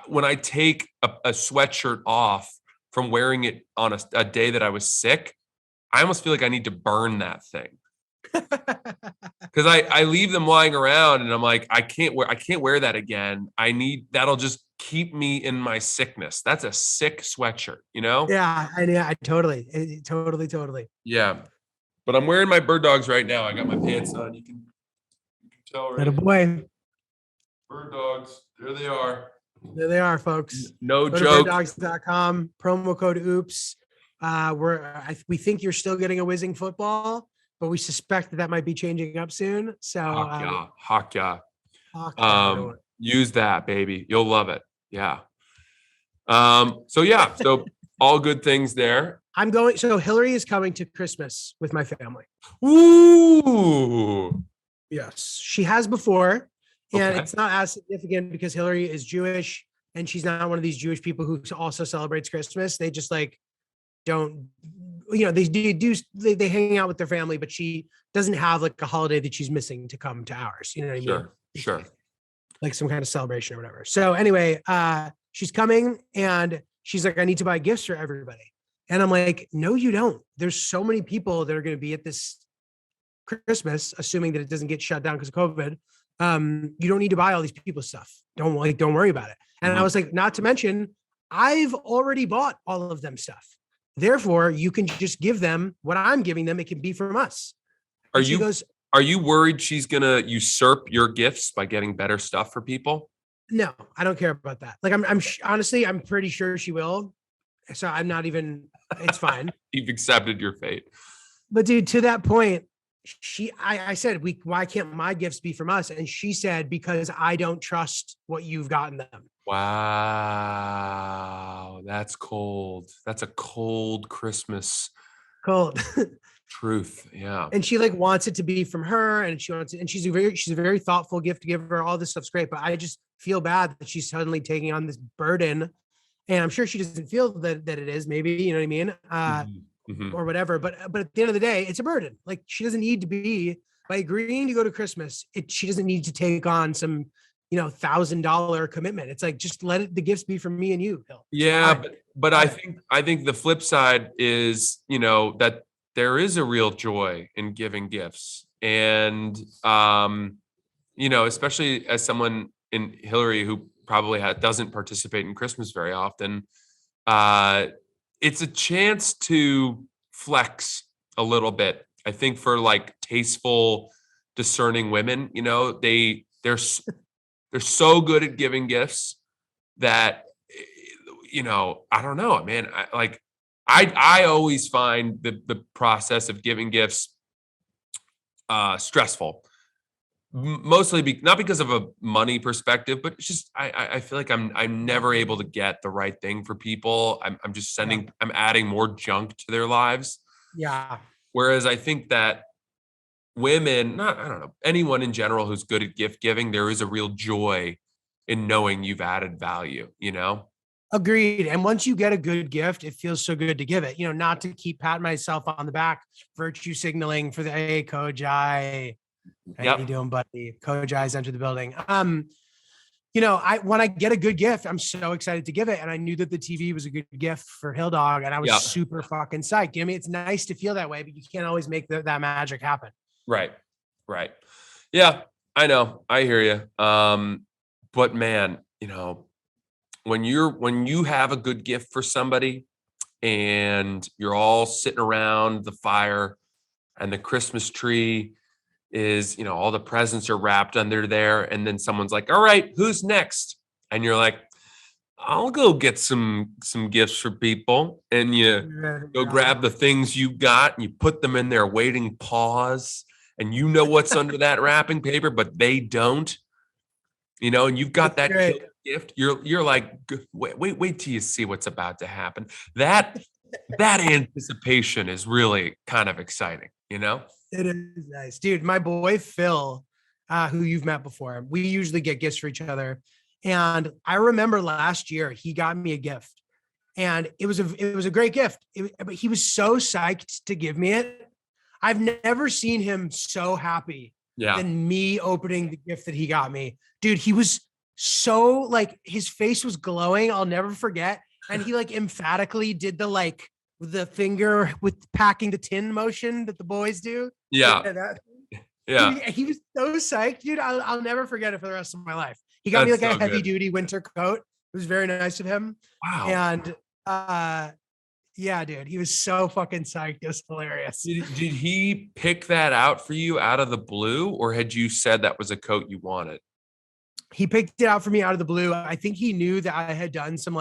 when I take a sweatshirt off from wearing it on a day that I was sick, I almost feel like I need to burn that thing. Because I leave them lying around and I'm like, I can't wear that again. That'll just keep me in my sickness. That's a sick sweatshirt, Yeah, I totally. Yeah. But I'm wearing my bird dogs right now. I got my pants on. You can tell right. Boy. Bird dogs. There they are. There they are, folks. No Go joke. to birddogs.com, promo code OOPS. We think you're still getting a whizzing football, but we suspect that might be changing up soon. So Hawk yeah. Use that, baby. You'll love it. Yeah. So all good things there. So Hillary is coming to Christmas with my family. Ooh. Yes, she has before. And Okay. it's not as significant because Hillary is Jewish and she's not one of these Jewish people who also celebrates Christmas. They just like don't, they hang out with their family, but she doesn't have like a holiday that she's missing to come to ours. You know what I mean? Sure. Like some kind of celebration or whatever. So anyway, she's coming and she's like, I need to buy gifts for everybody. And I'm like, no, you don't. There's so many people that are going to be at this Christmas, assuming that it doesn't get shut down because of COVID. You don't need to buy all these people stuff. Don't worry about it. And I was like, not to mention, I've already bought all of them stuff. Therefore, you can just give them what I'm giving them. It can be from us. Are you worried she's going to usurp your gifts by getting better stuff for people? No, I don't care about that. Like honestly, I'm pretty sure she will. So I'm not even, it's fine. You've accepted your fate. But dude, to that point, I said, why can't my gifts be from us? And she said, because I don't trust what you've gotten them. Wow. That's cold. That's a cold Christmas. Cold. Truth. Yeah. And she like wants it to be from her and she's a very thoughtful gift giver. All this stuff's great, but I just feel bad that she's suddenly taking on this burden. And I'm sure she doesn't feel that it is, maybe, you know what I mean? Or whatever. But at the end of the day, it's a burden. Like she doesn't need to be, by agreeing to go to Christmas, she doesn't need to take on some, $1,000 commitment. It's like, just let the gifts be from me and you, Bill. Yeah. But I think the flip side is, that there is a real joy in giving gifts. And, especially as someone in Hillary who probably doesn't participate in Christmas very often, it's a chance to flex a little bit. I think for like tasteful, discerning women, they're so good at giving gifts that, I don't know, man. I always find the process of giving gifts stressful. Mostly not because of a money perspective, but it's just I feel like I'm never able to get the right thing for people. I'm just I'm adding more junk to their lives. Yeah. Whereas I think that women, I don't know, anyone in general who's good at gift giving, there is a real joy in knowing you've added value, Agreed. And once you get a good gift, it feels so good to give it, not to keep patting myself on the back, virtue signaling for the hey, Kojai. How you doing, buddy? Kojai's entered the building. When I get a good gift, I'm so excited to give it. And I knew that the TV was a good gift for Hill Dog, and I was super fucking psyched. It's nice to feel that way, but you can't always make that magic happen. Right. Yeah, I know. I hear you. But man, when you have a good gift for somebody and you're all sitting around the fire and the Christmas tree is, all the presents are wrapped under there. And then someone's like, all right, who's next? And you're like, I'll go get some gifts for people. And you go grab the things you got and you put them in their waiting paws. And what's under that wrapping paper, but they don't, and you've got that gift, you're like, wait till you see what's about to happen. That anticipation is really kind of exciting, you know? It is nice, dude. My boy Phil, who you've met before, we usually get gifts for each other. And I remember last year he got me a gift, and it was a great gift. But he was so psyched to give me it. I've never seen him so happy Yeah. than me opening the gift that he got me. Dude, he was so like, his face was glowing. I'll never forget. And he like emphatically did the finger with packing the tin motion that the boys do. Yeah. That, Yeah. he was so psyched, dude. I'll never forget it for the rest of my life. He got me That's like so a heavy good. duty winter coat. It was very nice of him. Wow. And yeah, dude, he was so fucking psyched. It was hilarious. Did he pick that out for you out of the blue, or had you said that was a coat you wanted? He picked it out for me out of the blue. I think he knew that I had done some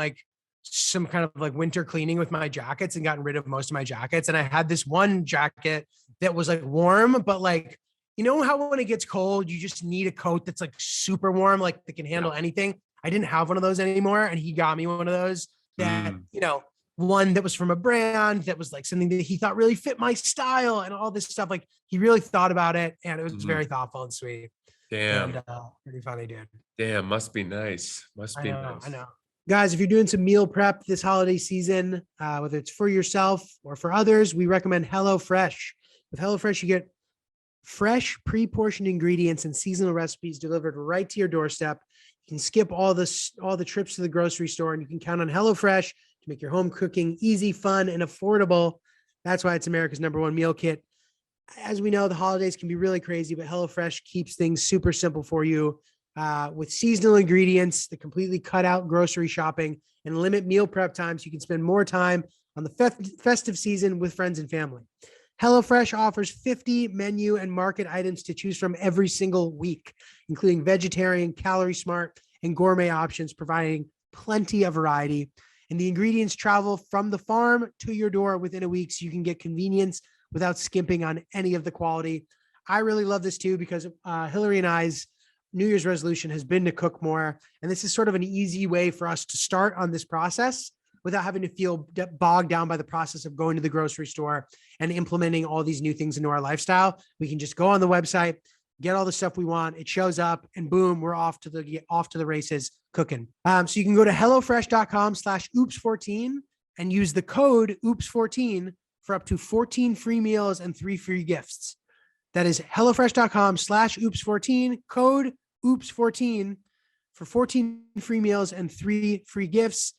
kind of like winter cleaning with my jackets and gotten rid of most of my jackets. And I had this one jacket that was like warm, but like, you know how when it gets cold, you just need a coat that's like super warm, like that can handle anything. I didn't have one of those anymore. And he got me one of those that, one that was from a brand that was like something that he thought really fit my style and all this stuff. Like he really thought about it, and it was very thoughtful and sweet. Damn. And pretty funny, dude. Damn. Must be nice. Must be I nice. know. Guys, if you're doing some meal prep this holiday season, whether it's for yourself or for others, we recommend HelloFresh. With HelloFresh, you get fresh, pre-portioned ingredients and seasonal recipes delivered right to your doorstep. You can skip all the trips to the grocery store, and you can count on HelloFresh to make your home cooking easy, fun, and affordable. That's why it's America's #1 meal kit. As we know, the holidays can be really crazy, but HelloFresh keeps things super simple for you with seasonal ingredients that completely cut out grocery shopping and limit meal prep time so you can spend more time on the festive season with friends and family. HelloFresh offers 50 menu and market items to choose from every single week, including vegetarian, calorie smart, and gourmet options, providing plenty of variety. And the ingredients travel from the farm to your door within a week, so you can get convenience without skimping on any of the quality. I really love this too, because Hillary and I's New Year's resolution has been to cook more. And this is sort of an easy way for us to start on this process without having to feel bogged down by the process of going to the grocery store and implementing all these new things into our lifestyle. We can just go on the website, get all the stuff we want. It shows up, and boom, we're off to the races cooking. So you can go to HelloFresh.com/oops14 and use the code oops14 for up to 14 free meals and 3 free gifts. That is HelloFresh.com/oops14, code oops14 for 14 free meals and 3 free gifts.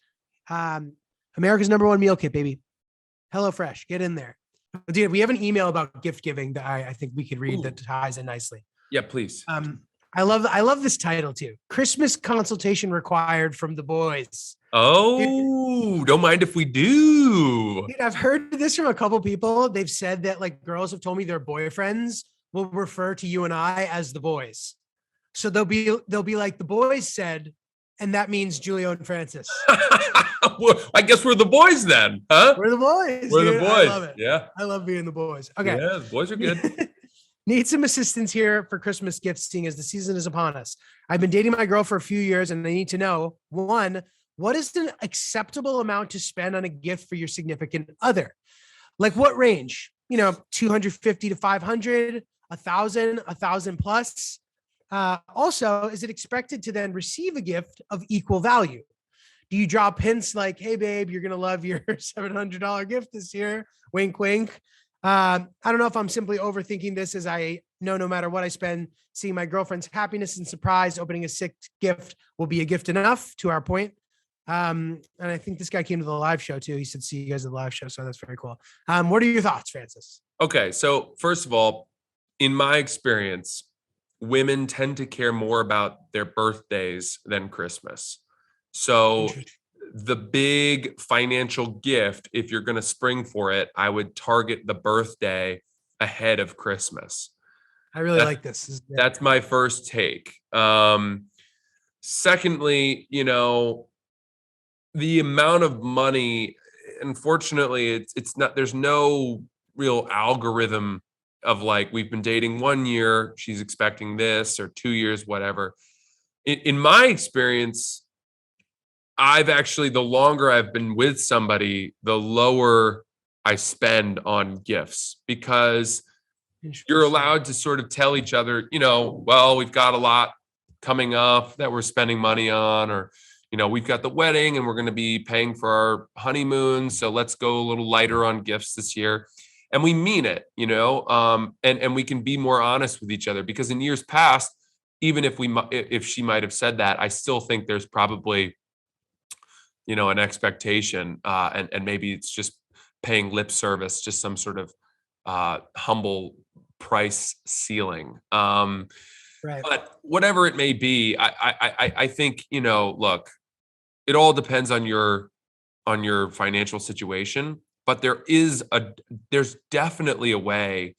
America's #1 meal kit, baby. HelloFresh, get in there. Dude, we have an email about gift giving that I think we could read that ties in nicely. Yeah, please. I love this title too. Christmas consultation required from the boys. Oh, don't mind if we do. Dude, I've heard this from a couple people. They've said that like girls have told me their boyfriends will refer to you and I as the boys. So they'll be like, the boys said, and that means Julio and Francis. Well, I guess we're the boys then, huh? We're the boys. We're dude. the boys. I love it. Yeah. I love being the boys. Okay. Yeah, the boys are good. Need some assistance here for Christmas gifting as the season is upon us. I've been dating my girl for a few years, and I need to know, one, what is an acceptable amount to spend on a gift for your significant other? Like what range? 250 to 500, 1,000 plus. Also, is it expected to then receive a gift of equal value? Do you drop hints like, hey, babe, you're going to love your $700 gift this year? Wink, wink. I don't know if I'm simply overthinking this, as I know no matter what I spend, seeing my girlfriend's happiness and surprise opening a sick gift will be a gift enough, to our point. And I think this guy came to the live show too. He said, see you guys at the live show. So that's very cool. What are your thoughts, Francis? Okay. So first of all, in my experience, women tend to care more about their birthdays than Christmas. So the big financial gift, if you're going to spring for it, I would target the birthday ahead of Christmas. I really like this. That's my first take. Secondly, the amount of money, unfortunately, it's not, there's no real algorithm of like, we've been dating 1 year, she's expecting this, or 2 years, whatever. In my experience, I've actually, the longer I've been with somebody, the lower I spend on gifts, because you're allowed to sort of tell each other, well, we've got a lot coming up that we're spending money on, or, we've got the wedding and we're going to be paying for our honeymoon. So let's go a little lighter on gifts this year. And we mean it, and we can be more honest with each other, because in years past, even if she might have said that, I still think there's probably, an expectation, and maybe it's just paying lip service, just some sort of humble price ceiling. Right. But whatever it may be, I think, look, it all depends on your financial situation, but there's definitely a way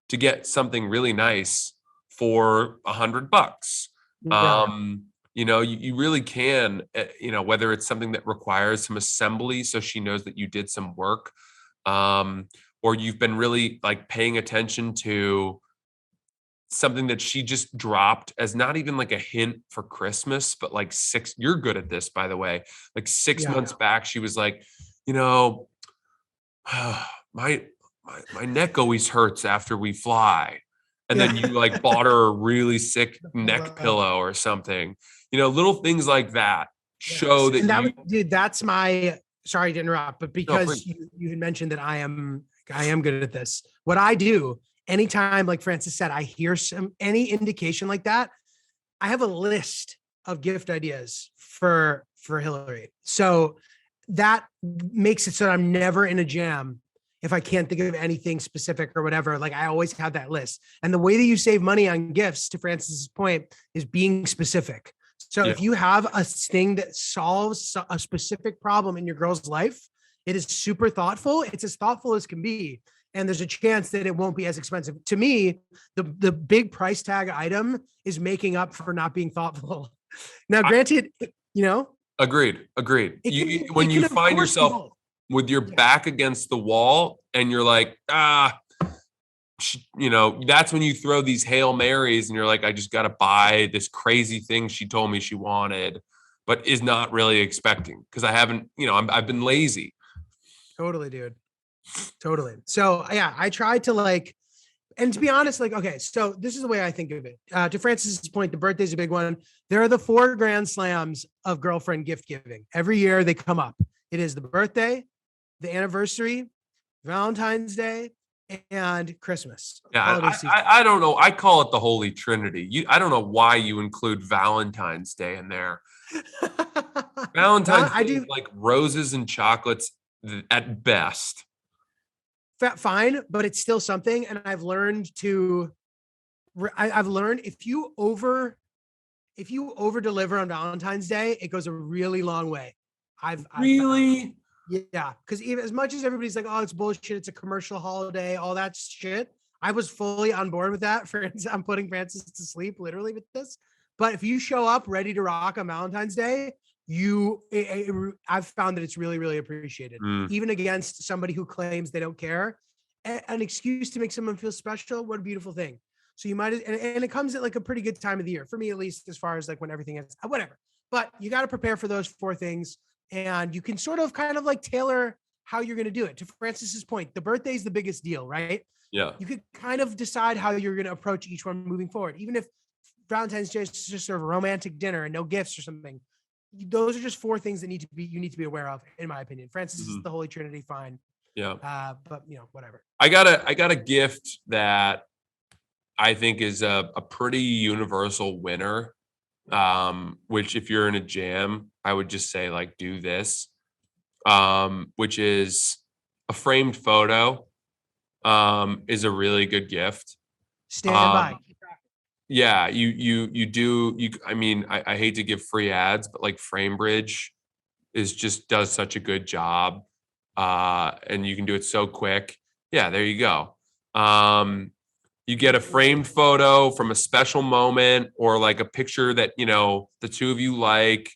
to get something really nice for $100. Yeah. You really can, whether it's something that requires some assembly so she knows that you did some work, or you've been really like paying attention to something that she just dropped as not even like a hint for Christmas, but like you're good at this, by the way, like 6 months back, she was like, my neck always hurts after we fly. And then you like bought her a really sick neck pillow or something, little things like that show that dude, that's my, sorry to interrupt, but because you had mentioned that I am good at this. What I do anytime, like Francis said, I hear any indication like that, I have a list of gift ideas for Hillary. So that makes it so that I'm never in a jam if I can't think of anything specific or whatever. Like I always have that list. And the way that you save money on gifts, to Francis's point, is being specific. So if you have a thing that solves a specific problem in your girl's life, it is super thoughtful. It's as thoughtful as can be. And there's a chance that it won't be as expensive. To me, the big price tag item is making up for not being thoughtful. Now, granted, Agreed. When you find yourself with your back against the wall and you're like, that's when you throw these Hail Marys and you're like, I just got to buy this crazy thing she told me she wanted, but is not really expecting, because I haven't, I've been lazy. Totally, dude. Totally. So yeah, I tried to and to be honest, okay, so this is the way I think of it. To Francis's point, the birthday's a big one. There are the 4 grand slams of girlfriend gift giving. Every year they come up. It is the birthday, the anniversary, Valentine's Day, and Christmas. Yeah, I don't know. I call it the Holy Trinity. I don't know why you include Valentine's Day in there. Valentine's Day is like roses and chocolates at best. Fine, but it's still something. And I've learned if you over deliver on Valentine's Day, it goes a really long way. Yeah, because even as much as everybody's like, oh, it's bullshit, it's a commercial holiday, all that shit, I was fully on board with that. I'm putting Francis to sleep literally with this. But if you show up ready to rock on Valentine's Day, I've found that it's really, really appreciated, even against somebody who claims they don't care. An excuse to make someone feel special. What a beautiful thing. So you might, and it comes at like a pretty good time of the year for me, at least, as far as like when everything is whatever. But you got to prepare for those 4 things, and you can sort of kind of like tailor how you're going to do it. To Francis's point, the birthday is the biggest deal, right? Yeah. You could kind of decide how you're going to approach each one moving forward, even if Valentine's Day is just sort of a romantic dinner and no gifts or something. Those are just 4 things that you need to be aware of, in my opinion. Francis is the Holy Trinity, fine. Yeah. But whatever. I got a gift that I think is a pretty universal winner. Which if you're in a jam, I would just say like, do this, which is a framed photo, is a really good gift. Stand by. Yeah, I mean, I hate to give free ads, but like FrameBridge does such a good job. And you can do it so quick. Yeah, there you go. You get a framed photo from a special moment, or like a picture that, the 2 of you like,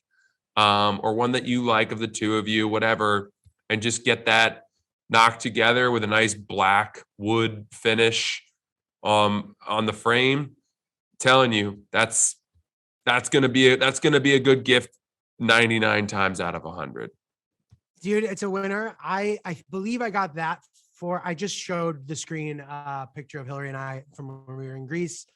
or one that you like of the 2 of you, whatever, and just get that knocked together with a nice black wood finish, on the frame. Telling you, that's going to be a good gift 99 times out of 100. Dude, it's a winner. I believe I got that I just showed the screen picture of Hillary and I from when we were in Greece.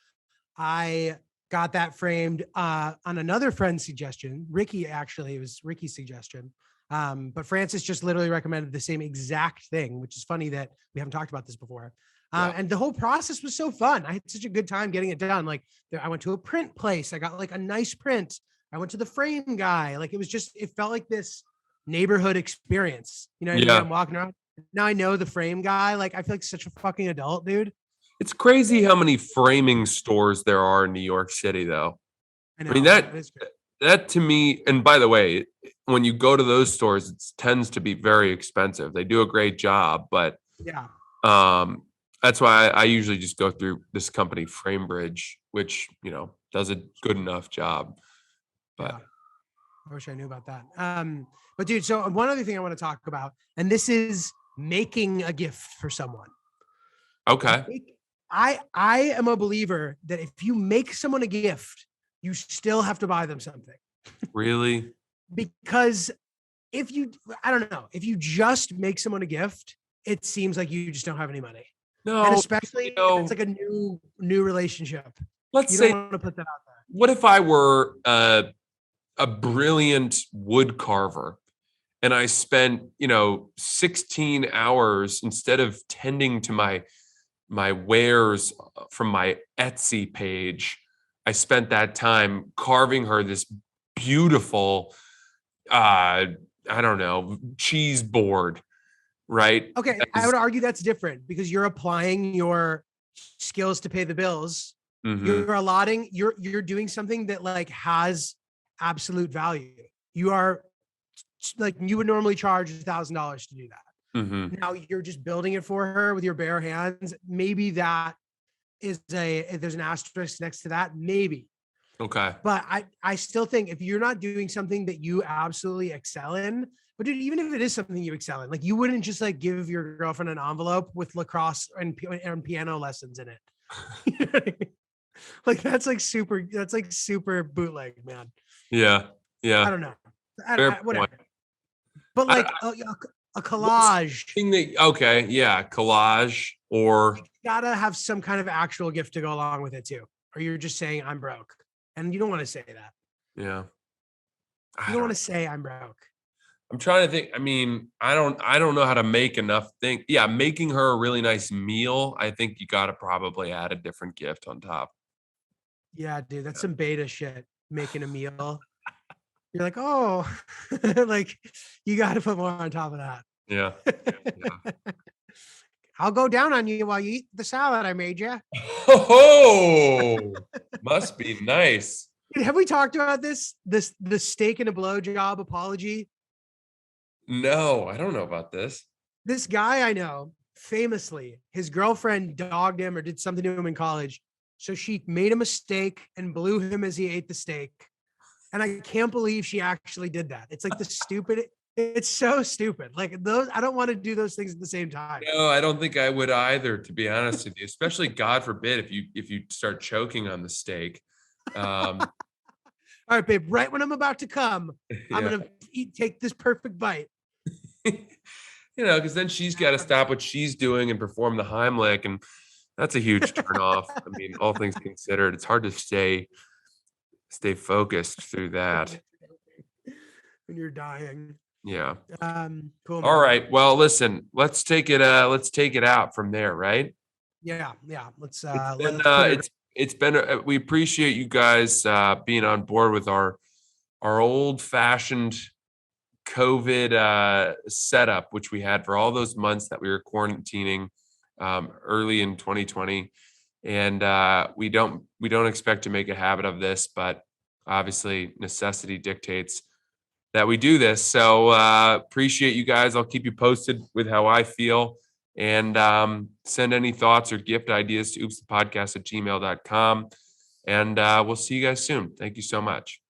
I got that framed on another friend's suggestion. Ricky, actually, it was Ricky's suggestion. But Francis just literally recommended the same exact thing, which is funny that we haven't talked about this before. And the whole process was so fun. I had such a good time getting it done. Like I went to a print place. I got like a nice print. I went to the frame guy. Like it felt like this neighborhood experience. You know what I mean? Yeah. I'm walking around. Now I know the frame guy. Like I feel like such a fucking adult, dude. It's crazy how many framing stores there are in New York City, though. I mean, that to me, and by the way, when you go to those stores, it tends to be very expensive. They do a great job, but yeah. That's why I usually just go through this company, Framebridge, which, does a good enough job. But yeah. I wish I knew about that. But dude, so one other thing I want to talk about, and this is making a gift for someone. Okay. I am a believer that if you make someone a gift, you still have to buy them something. Really? Because if you just make someone a gift, it seems like you just don't have any money. No, and especially if it's like a new relationship. Let's you say, don't want to put that out there. What if I were a brilliant wood carver and I spent, 16 hours instead of tending to my wares from my Etsy page, I spent that time carving her this beautiful, cheese board, right? Okay, I would argue that's different because you're applying your skills to pay the bills. Mhm. You're doing something that like has absolute value. You are like, you would normally charge $1,000 to do that. Mhm. Now you're just building it for her with your bare hands. Maybe that is there's an asterisk next to that, maybe. Okay. But I still think if you're not doing something that you absolutely excel in, but dude, even if it is something you excel in, like you wouldn't just like give your girlfriend an envelope with lacrosse and piano lessons in it. You know what I mean? Like that's like super bootleg, man. Yeah. Yeah. I don't know. Fair Whatever. point. But like a collage. Okay. Yeah. Collage or. You gotta have some kind of actual gift to go along with it too. Or you're just saying I'm broke. And you don't want to say that. Yeah. You don't want to say I'm broke. I'm trying to think. I mean, I don't know how to make enough things. Yeah, making her a really nice meal. I think you got to probably add a different gift on top. Yeah, dude, that's some beta shit. Making a meal. You're like, oh, like you got to put more on top of that. Yeah. I'll go down on you while you eat the salad I made you. Oh, must be nice. Dude, have we talked about the steak and a blowjob apology? No, I don't know about this. This guy I know, famously, his girlfriend dogged him or did something to him in college. So she made him a steak and blew him as he ate the steak. And I can't believe she actually did that. It's like it's so stupid. Like those, I don't want to do those things at the same time. No, I don't think I would either, to be honest with you, especially God forbid if you start choking on the steak. All right, babe, right when I'm about to come, I'm going to take this perfect bite. Because then she's got to stop what she's doing and perform the Heimlich, and that's a huge turnoff. I mean, all things considered, it's hard to stay focused through that when you're dying. Yeah. Cool. All right. Well, listen, let's take it out from there, right? Yeah. Let's it's been we appreciate you guys being on board with our old fashioned COVID setup, which we had for all those months that we were quarantining early in 2020. And we don't expect to make a habit of this, but obviously necessity dictates that we do this. So appreciate you guys. I'll keep you posted with how I feel, and send any thoughts or gift ideas to oopsthepodcast@gmail.com. And we'll see you guys soon. Thank you so much.